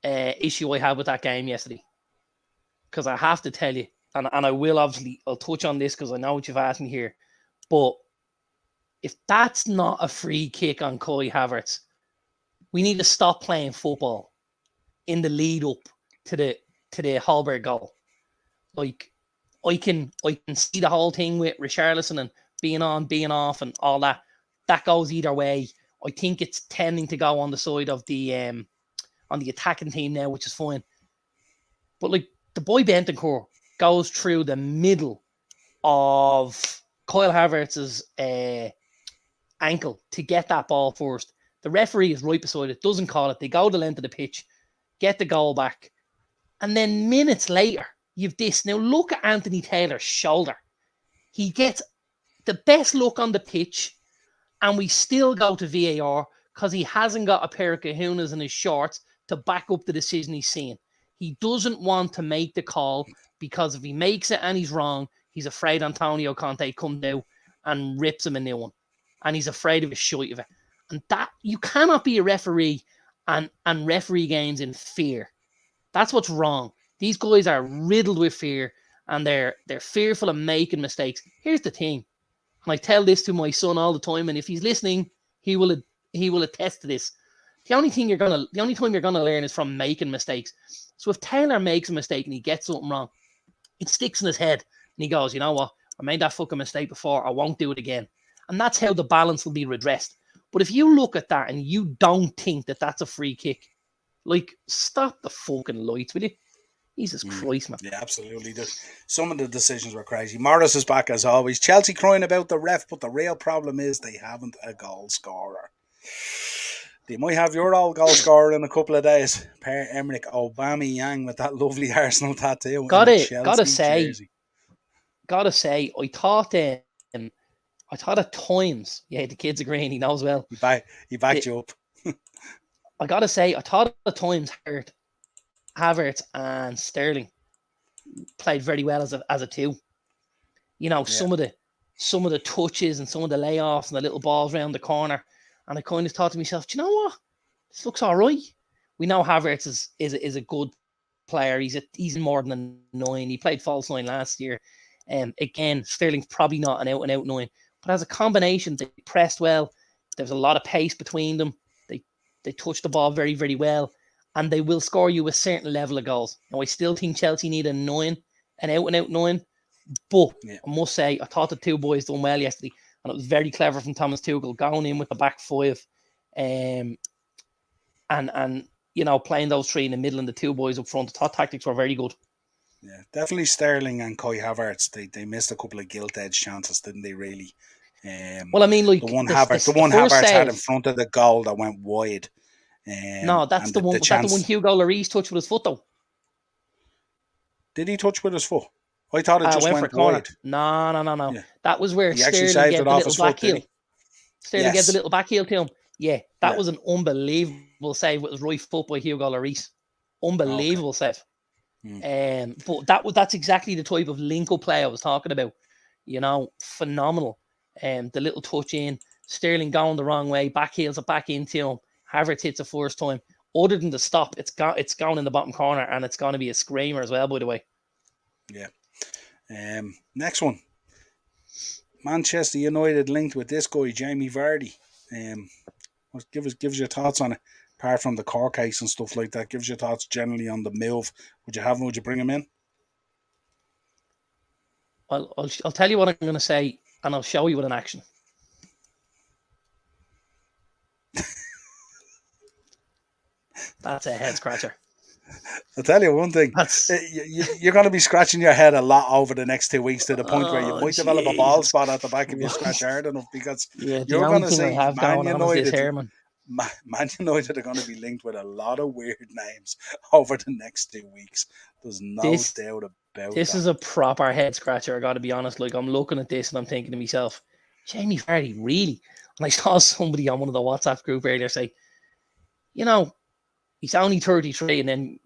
issue I had with that game yesterday. Because I have to tell you, and I will I'll touch on this because I know what you've asked me here. But if that's not a free kick on Kai Havertz, we need to stop playing football in the lead up to the Hallberg goal. Like, I can see the whole thing with Richarlison and being on, being off, and all that. That goes either way. I think it's tending to go on the side of the on the attacking team now, which is fine. But like, the boy Bentancur goes through the middle of Kyle Havertz's ankle to get that ball first. The referee is right beside it, doesn't call it. They go the length of the pitch, get the goal back. And then minutes later, you've this. Now look at Anthony Taylor's shoulder. He gets the best look on the pitch, and we still go to VAR because he hasn't got a pair of kahunas in his shorts to back up the decision he's seeing. He doesn't want to make the call because if he makes it and he's wrong, he's afraid Antonio Conte comes out and rips him a new one. And he's afraid of a shite of it. And that, you cannot be a referee and referee games in fear. That's what's wrong. These guys are riddled with fear, and they're fearful of making mistakes. Here's the thing, and I tell this to my son all the time, and if he's listening, he will attest to this. The only time you're gonna learn is from making mistakes. So if Taylor makes a mistake and he gets something wrong, it sticks in his head, and he goes, you know what? I made that fucking mistake before. I won't do it again. And that's how the balance will be redressed. But if you look at that and you don't think that that's a free kick, like, stop the fucking lights, will you? Jesus Christ, man. Yeah, absolutely. Some of the decisions were crazy. Morris is back as always. Chelsea crying about the ref, but the real problem is they haven't a goal scorer. They might have your old goal scorer in a couple of days. Pierre-Emerick Aubameyang with that lovely Arsenal tattoo. Gotta say, I thought at times, yeah, the kid's agreeing, he knows well. He backed you up. I gotta say, I thought at times Havertz and Sterling played very well as a two. You know, some of the touches and some of the layoffs and the little balls around the corner. And I kind of thought to myself, do you know what? This looks all right. We know Havertz is a good player. He's more than a 9. He played false 9 last year. Again, Sterling's probably not an out-and-out 9. But as a combination, they pressed well. There was a lot of pace between them. They touched the ball very, very well. And they will score you a certain level of goals. Now, I still think Chelsea need a 9, an out-and-out 9. But I must say, I thought the two boys done well yesterday. And it was very clever from Thomas Tuchel going in with the back 5. And you know, playing those 3 in the middle and the 2 boys up front. I thought tactics were very good. Yeah, definitely Sterling and Kai Havertz. They missed a couple of gilt-edged chances, didn't they, really? Well, I mean, like... The one Havertz had in front of the goal that went wide. No, that's the one. Was that the one Hugo Lloris touched with his foot, though? Did he touch with his foot? I thought it just went wide. No. Yeah. That was where Sterling gave the little back heel. Sterling gave the little back heel to him. Yeah, that was an unbelievable save with his right foot by Hugo Lloris. Unbelievable save. But that's exactly the type of link-up play I was talking about. You know, phenomenal. The little touch in, Sterling going the wrong way, back heels it back into him. Havertz hits the first time. Other than the stop, it's gone in the bottom corner, and it's going to be a screamer as well, by the way. Yeah. Next one. Manchester United linked with this guy, Jamie Vardy. Give us your thoughts on it. Apart from the court case and stuff like that, give us your thoughts generally on the move. Would you bring him in? I'll tell you what I'm going to say, and I'll show you with an action. That's a head scratcher. I'll tell you one thing. You're going to be scratching your head a lot over the next 2 weeks to the point where you might develop a ball spot at the back of your scratch hard enough, because you're going to see Man United. Man United are going to be linked with a lot of weird names over the next 2 weeks. There's no doubt about this that. Is a proper head scratcher, I got to be honest. Like, I'm looking at this and I'm thinking to myself, Jamie Vardy, really? And I saw somebody on one of the WhatsApp group earlier say, you know, he's only 33, and then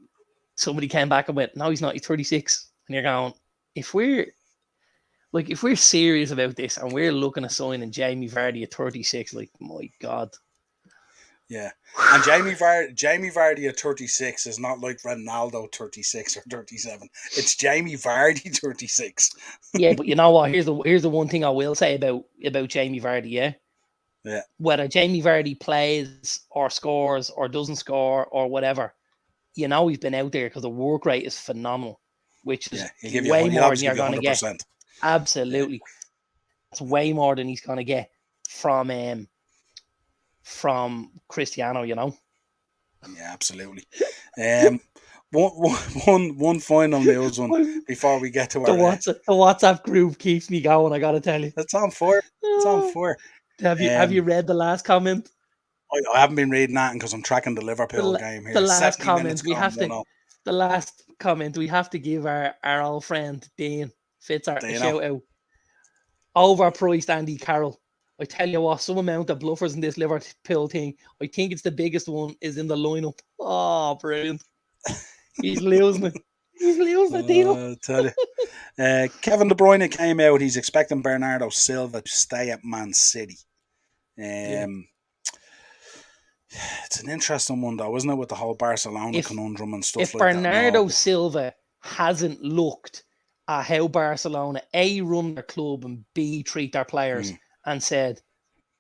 somebody came back and went, no, he's not, he's 36. And you're going, if we're serious about this and we're looking at signing Jamie Vardy at 36, like, my God. Yeah. And Jamie Vardy at 36 is not like Ronaldo 36 or 37. It's Jamie Vardy 36. Yeah, but you know what? Here's the one thing I will say about Jamie Vardy, yeah? Yeah. Whether Jamie Vardy plays or scores or doesn't score or whatever, you know he's been out there because the work rate is phenomenal, which is way more than you're going to get. Absolutely. It's way more than he's going to get from Cristiano, you know? Yeah, absolutely. One final news one before we get to the WhatsApp group keeps me going, I got to tell you. It's on fire. It's on fire. Have you read the last comment? I haven't been reading that because I'm tracking the Liverpool game here. The last comment we have to. The last comment we have to give our old friend Dean Fitzar a shout out. Overpriced Andy Carroll. I tell you what, some amount of bluffers in this Liverpool thing. I think it's the biggest one is in the lineup. Oh, brilliant! He's losing it. He's losing it, Dino. I tell you. Kevin De Bruyne came out. He's expecting Bernardo Silva to stay at Man City. It's an interesting one, though, isn't it, with the whole Barcelona conundrum and stuff like that? If Bernardo Silva hasn't looked at how Barcelona A, run their club, and B, treat their players, and said,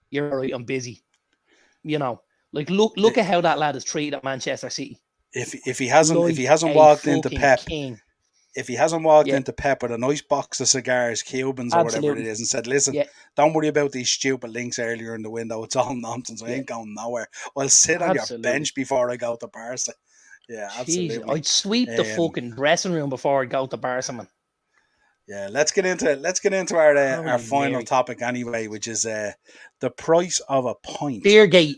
"You're right, I'm busy," you know, like look at how that lad is treated at Manchester City. If he hasn't walked into Pep. If he hasn't walked into Pep with a nice box of cigars, Cubans or whatever it is, and said, listen, don't worry about these stupid links earlier in the window. It's all nonsense. I ain't going nowhere. I'll sit on your bench before I go to Barca. Yeah, absolutely. Jeez, I'd sweep the fucking dressing room before I go to Barca, man. Yeah, let's get into our final topic anyway, which is the price of a pint. Beergate.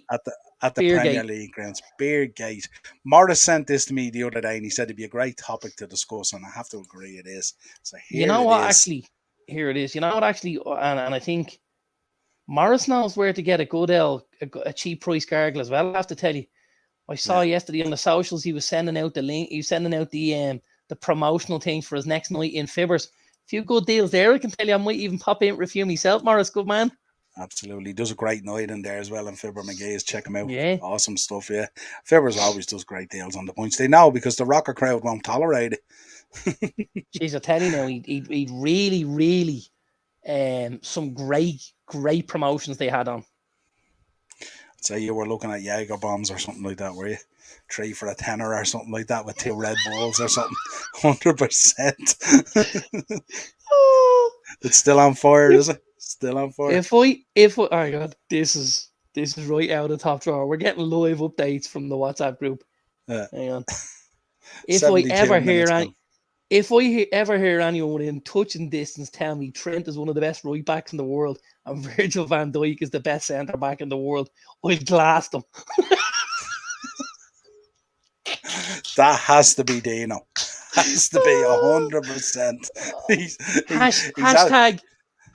At the Premier League grounds. Beergate. Morris sent this to me the other day and he said it'd be a great topic to discuss, and I have to agree it is. So here it is. Here it is. You know what, actually, and I think Morris knows where to get a cheap price gargle as well, I have to tell you. I saw yesterday on the socials he was sending out the link, he was sending out the promotional thing for his next night in Fibbers. A few good deals there, I can tell you. I might even pop in and review myself, Morris. Good man. Absolutely. Does a great night in there as well in Fibber McGee's. Check him out. Yeah. Awesome stuff, yeah. Fibbers always does great deals on the points. They know because the rocker crowd won't tolerate it. Jeez, I tell you now, he'd really, really some great promotions they had on. I'd say you were looking at Jaeger bombs or something like that, were you? 3 for a tenner or something like that with 2 Red Bulls or something. 100%. It's still on fire, is it? Still on fire. If oh God, this is right out of the top drawer. We're getting live updates from the WhatsApp group. Hang on. If I ever hear anyone within touching distance tell me Trent is one of the best right backs in the world and Virgil van Dijk is the best centre back in the world, I'll glass them. That has to be Dino. Has to be 100%.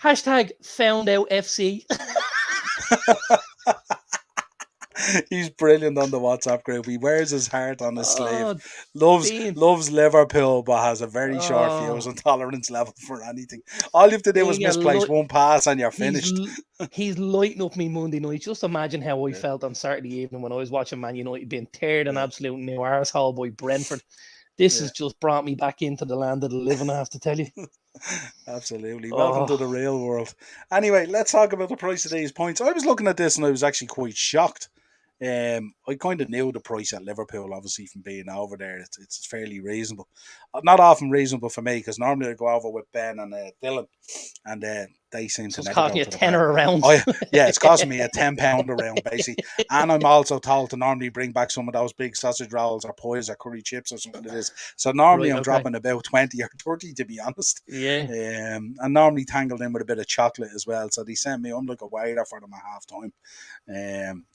Hashtag found out FC. He's brilliant on the WhatsApp group. He wears his heart on his sleeve. Oh, Dean. Loves Liverpool, but has a very short fuse Oh, and tolerance level for anything. All you have to do is Dean, misplace one pass and you're he's finished. he's lighting up me Monday night. Just imagine how I Yeah, felt on Saturday evening when I was watching Man United being teared an yeah, absolute new arsehole by Brentford. This yeah. has just brought me back into the land of the living, I have to tell you. Absolutely. Welcome to the Oh, real world. Anyway, let's talk about the price of these points. I was looking at this and I was actually quite shocked. I kind of knew the price at Liverpool, obviously, from being over there. It's fairly reasonable. Not often reasonable for me because normally I go over with Ben and Dylan, and they seem so to it's never costing go you a to the bar. tenner around. Oh yeah, it's costing me a £10 around basically, and I'm also told to normally bring back some of those big sausage rolls or pies or curry chips or something it is. So normally Right, I'm okay. dropping about 20 or 30 to be honest. Yeah. And normally tangled in with a bit of chocolate as well. So they sent me, I'm like a waiter for them at half time.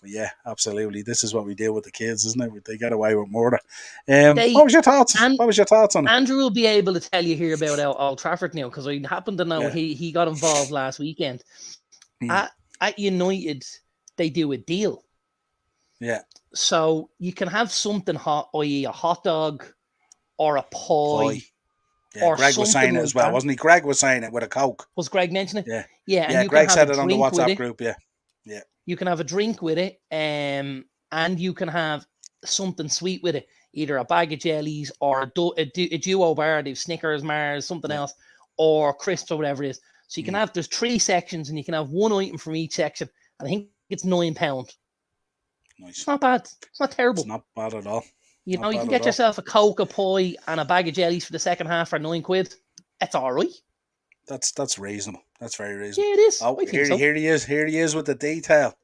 But yeah, absolutely. This is what we do with the kids, isn't it? They get away with murder. What They was your thoughts? and What was your thoughts on it? Andrew will be able to tell you here about Old Trafford now because I happen to know Yeah. he got involved last weekend. Mm. At United, they do a deal. Yeah. So you can have something hot, i.e. a hot dog or a Pie. pie Yeah, or Greg was something saying it as like well, that. wasn't he? Greg was saying it with a Coke. Was Greg mentioning it? Yeah. Yeah, and Yeah, you can Greg have a said it on the drink with WhatsApp it. group, yeah. Yeah. You can have a drink with it, and you can have something sweet with it. Either a bag of jellies or a duo bar, they've Snickers, Mars, something Yeah. else, or crisps or whatever it is. So you can Mm. have, there's 3 sections and you can have one item from each section. And I think it's £9. Nice. It's not bad. It's not It's terrible. not bad at all. You Not know, you bad can at get all. yourself a Coke, a pie, and a bag of jellies for the second half for £9. It's all right. That's reasonable. That's very Yeah, reasonable. it is. Oh, I think so. here he is. Here he is with the detail.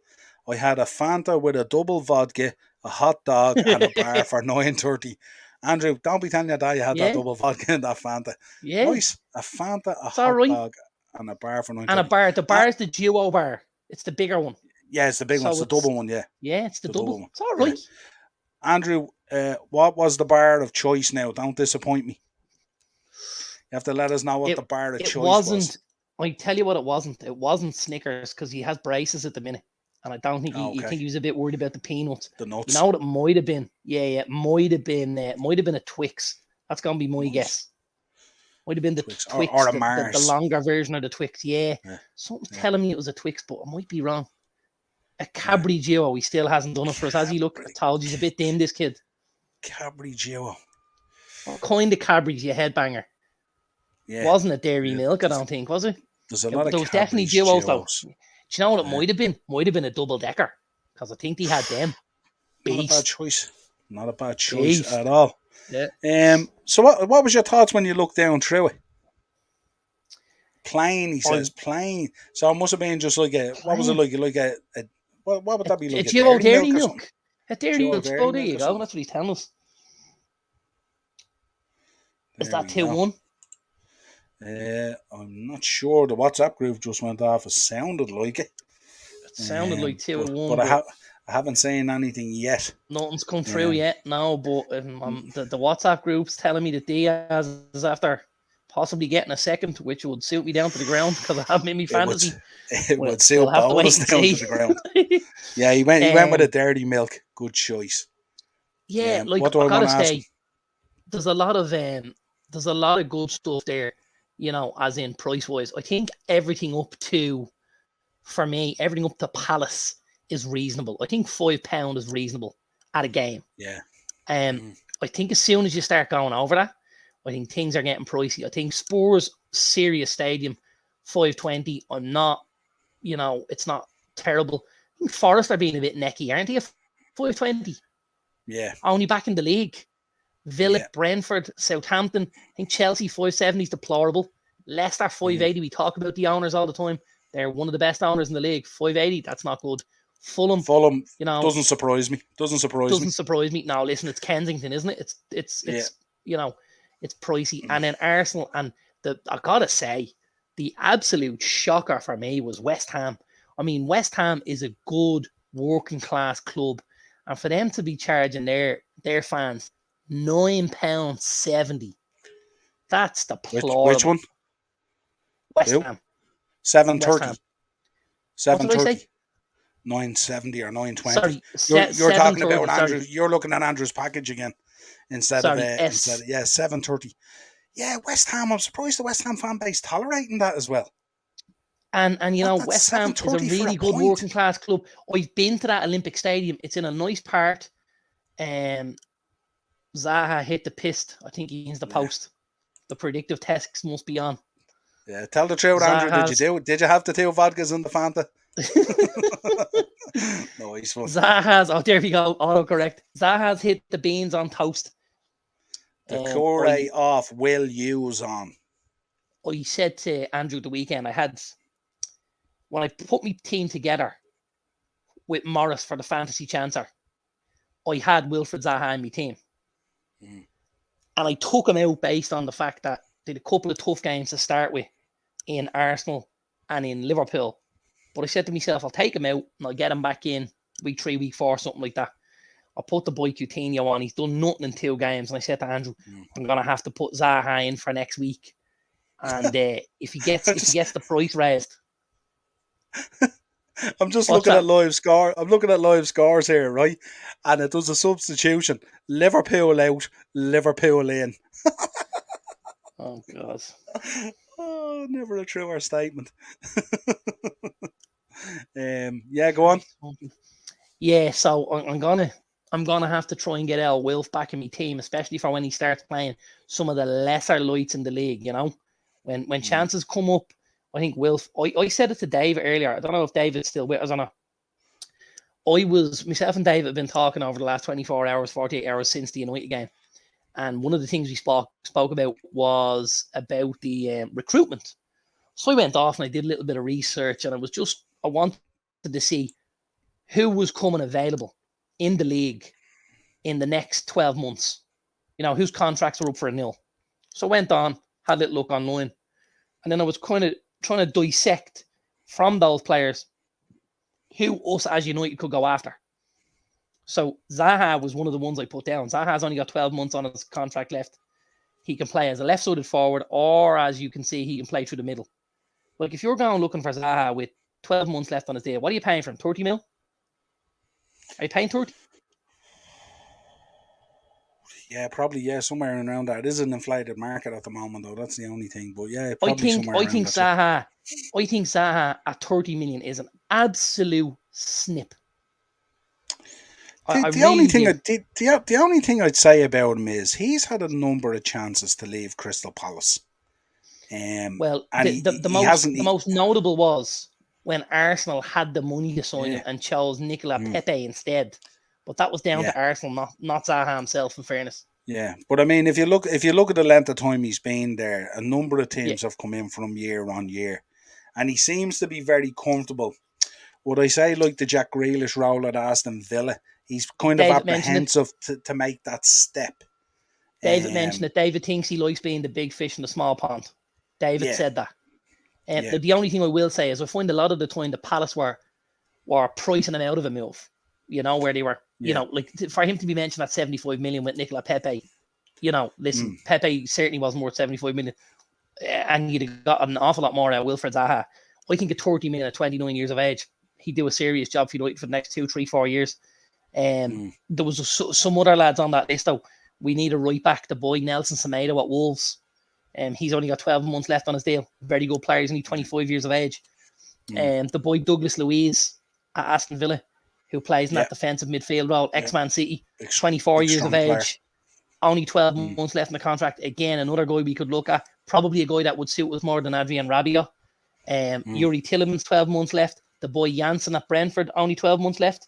I had a Fanta with a double vodka, a hot dog, and a bar for 9.30. Andrew, don't be telling your dad you had that Yeah, double vodka and that Fanta. yeah. Nice. A Fanta, a It's all hot right. dog, and a bar for And a 9.30. bar. The bar is the duo bar. It's the bigger one. Yeah, it's the big one. It's So the it's, double one, yeah. yeah, it's the The double double. one. It's all Yeah. right. Andrew, what was the bar of choice now? Don't disappoint me. You have to let us know what the bar of It choice was. wasn't. I tell you what, it wasn't. It wasn't Snickers because he has braces at the minute, and I don't think Oh, he okay. think he was a bit worried about the peanuts. The You nuts. know what it might have been? Yeah, it might have been. Might have been a Twix. That's gonna be my Nice. guess. Might have been the Twix. Twix, Or a the Mars. longer version of the Twix. Yeah, Yeah. something's Yeah. telling me it was a Twix, but I might be wrong. A Cadbury Duo. He still hasn't done it for us, has he? Look, I told you he's a bit dim, this kid. Cadbury Duo. What kind of Cadbury's you headbanger? Yeah. Wasn't it Dairy Yeah. Milk? I don't think, was it? There's a lot There of was definitely Cadbury's duos though. Duos. Do you know what it Yeah. might have been? Might have been a double decker because I think he had them. Not a bad Beast. choice. Not a bad choice Beast. at all. Yeah. So what was your thoughts when you looked down through it? Plain, he says, plain. So it must have been just like what was it like? Like a what would that be like? A duo Dairy Milk or something? Milk. A Dairy Duo Milk. Dairy Oh, there Milk you or go. something? That's what he's telling us. Is There that we go. 2-1? I'm not sure. The WhatsApp group just went off. It sounded like it. It sounded like 2-1. But I haven't seen anything yet. Nothing's come through yet. No, but the WhatsApp group's telling me that Diaz is after possibly getting a second, which would suit me down to the ground because I have made me fantasy. It would suit we'll have to wait bonus and down see. to the ground. Yeah, he went with a Dirty Milk. Good choice. Yeah, like what do I I gotta want to ask say, him? there's a lot of good stuff there, you know, as in price wise. I think everything up to Palace is reasonable. I think £5 is reasonable at a game. Yeah. I think as soon as you start going over that, I think things are getting pricey. I think Spurs Serious Stadium, 520. I'm not, you know, it's not terrible. I think Forest are being a bit necky, aren't they? 520. Yeah. Only back in the league. Villa, Yeah. Brentford, Southampton. I think Chelsea 570 is deplorable. Leicester 580. We talk about the owners all the time. They're one of the best owners in the league. 580, that's not good. Fulham, you know, doesn't surprise me. Doesn't surprise me. No, listen, it's Kensington, isn't it? It's you know, it's pricey. And then Arsenal, and I gotta say, the absolute shocker for me was West Ham. I mean, West Ham is a good working class club, and for them to be charging their fans £9.70, that's deplorable. Which one? West Ham. 7:30. What did I say? 970 or 920. Sorry, You're talking about 730. Andrew. Sorry, You're looking at Andrew's package again instead of sorry, S. 730. Yeah, West Ham. I'm surprised the West Ham fan base tolerating that as well. And That's West Ham is a 730 for a really good point. working class club. I've been to that Olympic Stadium. It's in a nice part. Zaha hit the pist. I think he hits the post. The predictive tests must be on. Yeah, tell the truth, Andrew. Did you have the 2 vodkas and the Fanta? Nice one. Zaha's, there we go, autocorrect. Zaha's hit the beans on toast. The core off will use on. I said to Andrew the weekend, when I put my team together with Morris for the fantasy chancer, I had Wilfred Zaha in my team. And I took him out based on the fact that they had a couple of tough games to start with in Arsenal and in Liverpool. But I said to myself, I'll take him out and I'll get him back in week 3, week 4, something like that. I put the boy Coutinho on. He's done nothing in 2 games. And I said to Andrew, I'm going to have to put Zaha in for next week. And if he gets the price raised. I'm just looking at live score. I'm looking at live scores here, right? And it does a substitution. Liverpool out, Liverpool in. Oh, God. Oh, never a truer statement. Yeah, go on. Yeah, so I'm gonna have to try and get El Wilf back in my team, especially for when he starts playing some of the lesser lights in the league. You know, when chances come up, I think Wilf. I said it to David earlier. I don't know if David's still with us or not. Myself and David have been talking over the last 24 hours, 48 hours since the United game. And one of the things we spoke about was about the recruitment. So I went off and I did a little bit of research, and I wanted to see who was coming available in the league in the next 12 months. You know, whose contracts are up for renewal. So I went on, had a little look online, and then I was kind of trying to dissect from those players who us as United could go after. So Zaha was one of the ones I put down. Zaha's only got 12 months on his contract left. He can play as a left-sided forward, or as you can see, he can play through the middle. Like, if you're going looking for Zaha with 12 months left on his deal, what are you paying for him? 30 mil? Are you paying 30? Yeah, probably, yeah, somewhere around that. It is an inflated market at the moment, though. That's the only thing. But yeah, probably I think Zaha at 30 million is an absolute snip. The only thing I'd say about him is he's had a number of chances to leave Crystal Palace. The most notable was when Arsenal had the money to sign him and chose Nicola Pepe instead. But that was down to Arsenal, not Zaha himself, in fairness. Yeah, but I mean, if you look at the length of time he's been there, a number of teams have come in from year on year, and he seems to be very comfortable. Would I say like the Jack Grealish role at Aston Villa? He's kind of apprehensive to make that step. David mentioned it. David thinks he likes being the big fish in the small pond. David said that. The only thing I will say is I find a lot of the time the Palace were pricing him out of a move. You know, where they were, you know, like for him to be mentioned at 75 million with Nicola Pepe, you know, listen, Pepe certainly wasn't worth 75 million. And you'd have got an awful lot more out of Wilfred Zaha. I think at 30 million at 29 years of age, he'd do a serious job for United for the next 2, 3, 4 years. There was some other lads on that list, though. We need a right back, the boy Nelson Semedo at Wolves. He's only got 12 months left on his deal. Very good player. He's only 25 years of age. The boy Douglas Luiz at Aston Villa, who plays in that defensive midfield role, ex-Man City, 24 years of age. Player. Only 12 months left in the contract. Again, another guy we could look at. Probably a guy that would suit us more than Adrian Rabiot. Yuri Tillemans, 12 months left. The boy Janssen at Brentford, only 12 months left.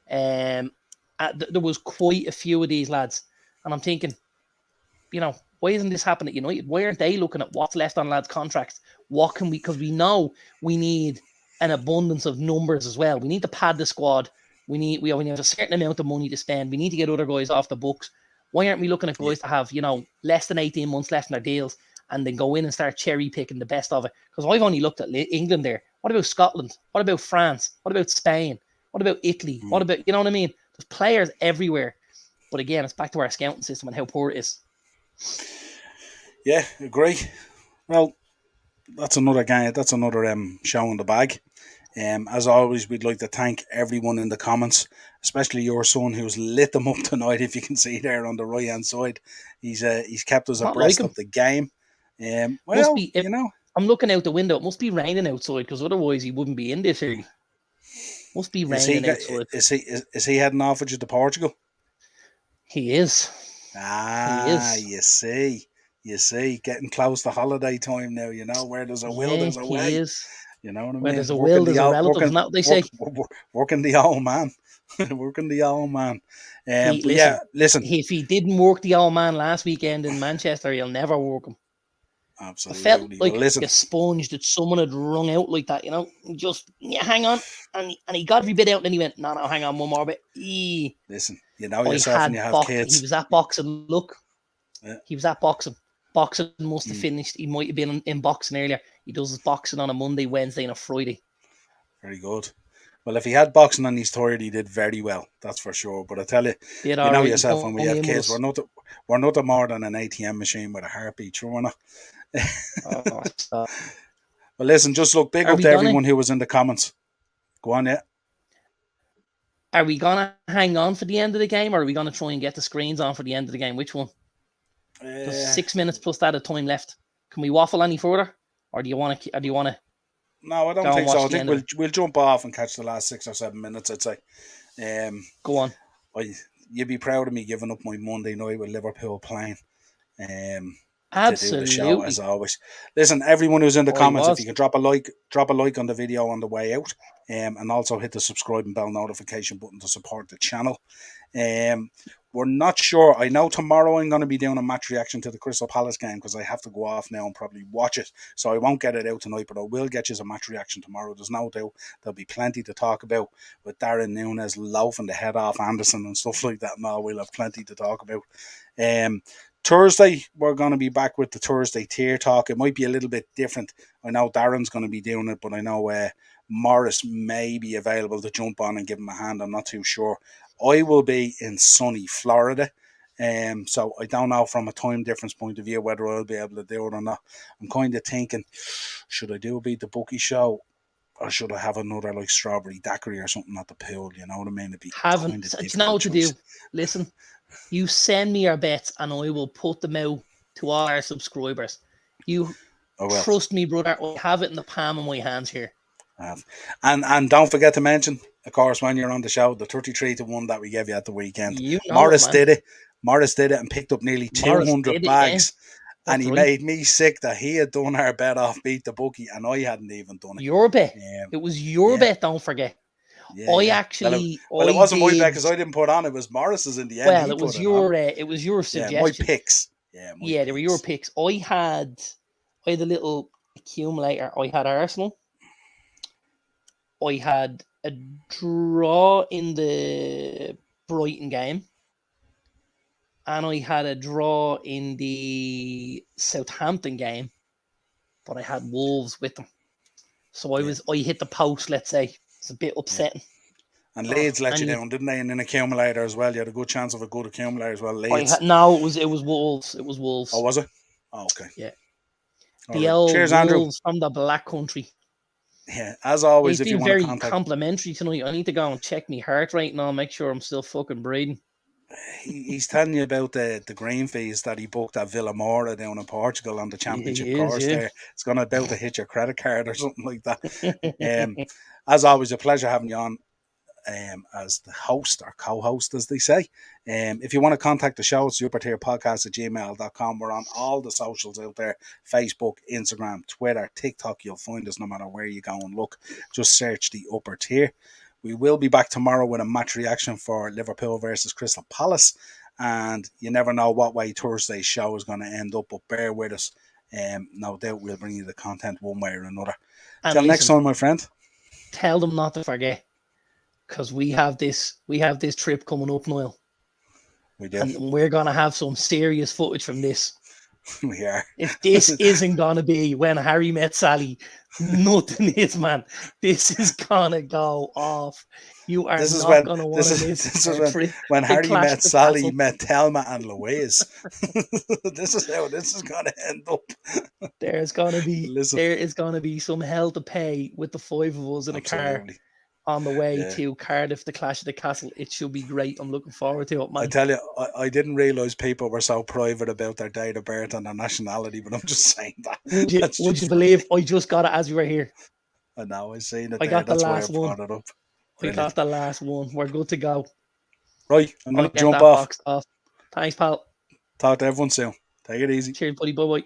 There was quite a few of these lads. And I'm thinking, you know, why isn't this happening at United? Why aren't they looking at what's left on lads' contracts? What can we, because we know we need an abundance of numbers as well. We need to pad the squad. We have a certain amount of money to spend. We need to get other guys off the books. Why aren't we looking at guys that have, you know, less than 18 months left in their deals and then go in and start cherry picking the best of it? Because I've only looked at England there. What about Scotland? What about France? What about Spain? What about Italy? What about, you know what I mean? There's players everywhere. But again, it's back to our scouting system and how poor it is. Yeah, agree. Well, that's another game. That's another show in the bag. As always, we'd like to thank everyone in the comments, especially your son who's lit them up tonight. If you can see there on the right hand side, he's kept us Not like abreast him. of the game. Must be. I'm looking out the window. It must be raining outside because otherwise he wouldn't be in this early. Must be raining outside. Is he heading off with you to Portugal? He is. Ah, he is. You see, getting close to holiday time now. You know, where there's a will, there's a way. He is. You know what I mean? Where there's a will, there's a relative. Isn't that what they say? Working the old man. Working the old man. Listen. If he didn't work the old man last weekend in Manchester, he'll never work him. Absolutely. I felt like a sponge that someone had wrung out like that, you know. Just hang on, and he got every bit out, and then he went, no, hang on, one more bit. Listen, you know yourself when you have kids. He was at boxing. Look, he was at boxing. Boxing must have finished. He might have been in boxing earlier. He does his boxing on a Monday, Wednesday, and a Friday. Very good. Well, if he had boxing on his tired, he did very well. That's for sure. But I tell you, you know yourself when we have kids, we're nothing more than an ATM machine with a heartbeat. True or not? Well, listen, just look big up to everyone who was in the comments. Go on, yeah. Are we gonna hang on for the end of the game, or are we gonna try and get the screens on for the end of the game? Which one? There's 6 minutes plus that of time left. Can we waffle any further, or do you want to? No, I don't think so. I think we'll jump off and catch the last 6 or 7 minutes. I'd say. Go on. You'd be proud of me giving up my Monday night with Liverpool playing. Absolutely. To do the show as always. Listen, everyone who's in the comments, if you can drop a like on the video on the way out, and also hit the subscribe and bell notification button to support the channel. We're not sure. I know tomorrow I'm going to be doing a match reaction to the Crystal Palace game because I have to go off now and probably watch it. So I won't get it out tonight, but I will get you a match reaction tomorrow. There's no doubt there'll be plenty to talk about with Darren Niall loafing the head off Anderson and stuff like that. No, we'll have plenty to talk about. Thursday, we're going to be back with the Thursday tier talk. It might be a little bit different. I know Darren's going to be doing it, but I know Morris may be available to jump on and give him a hand. I'm not too sure. I will be in sunny Florida, so I don't know from a time difference point of view whether I'll be able to do it or not. I'm kind of thinking, should I do a Beat the Bookie show, or should I have another like strawberry daiquiri or something at the pool? You know what I mean? Do you know what to do? Listen, you send me your bets and I will put them out to all our subscribers. You trust me, brother. I have it in the palm of my hands here. And don't forget to mention, of course, when you're on the show, the 33-1 that we gave you at the weekend. Morris did it. Morris did it and picked up nearly 200 bags. And he made me sick that he had done our bet off Beat the Bookie and I hadn't even done it. Your bet. It was your bet, don't forget. It wasn't my bet because I didn't put on. It was Morris's in the end. Well, it was your suggestion. My picks. They were your picks. I had a little accumulator. I had Arsenal. I had a draw in the Brighton game. And I had a draw in the Southampton game. But I had Wolves with them. So I hit the post, let's say. It's a bit upsetting. And Leeds let you down, didn't they? In an accumulator as well. You had a good chance of a good accumulator as well. Leeds. It was Wolves. It was Wolves. Oh, was it? Oh, okay. Yeah. The old Cheers, Wolves Andrew. From the Black Country. Yeah, as always, if you want to contact... complimentary tonight. I need to go and check my heart rate now, make sure I'm still fucking breathing. He's telling you about the green fees that he booked at Villamora down in Portugal on the championship course there. It's going to hit your credit card or something like that. As always, a pleasure having you on as the host or co-host, as they say. If you want to contact the show, it's uppertierpodcast@gmail.com. We're on all the socials out there: Facebook, Instagram, Twitter, TikTok. You'll find us no matter where you go and look. Just search the Upper Tier. We will be back tomorrow with a match reaction for Liverpool versus Crystal Palace, and you never know what way Thursday's show is going to end up, but bear with us. No doubt we'll bring you the content one way or another. Until next time, my friend. Tell them not to forget, because we have this trip coming up, Niall. We do. And we're going to have some serious footage from this. We are. If this isn't gonna be When Harry Met Sally, nothing is, man. This is gonna go off. You are This is not when gonna want to miss this our is trip when to Harry Clash met of the Sally, Castle. met Thelma and Louise. This is how this is gonna end up. There is gonna be some hell to pay with the 5 of us in a car Absolutely. on the way Yeah. to Cardiff to Clash of the Castle. It should be great. I'm looking forward to it, man. I tell you, I didn't realise people were so private about their date of birth and their nationality, but I'm just saying that. Would you believe I just got it as we were here? I know, I seen it I there. got the That's why I last one. brought it up. I Brilliant. got the last one. We're good to go. Right, I'm I'll going to get jump that off. boxed off. Thanks, pal. Talk to everyone soon. Take it easy. Cheers, buddy. Bye-bye.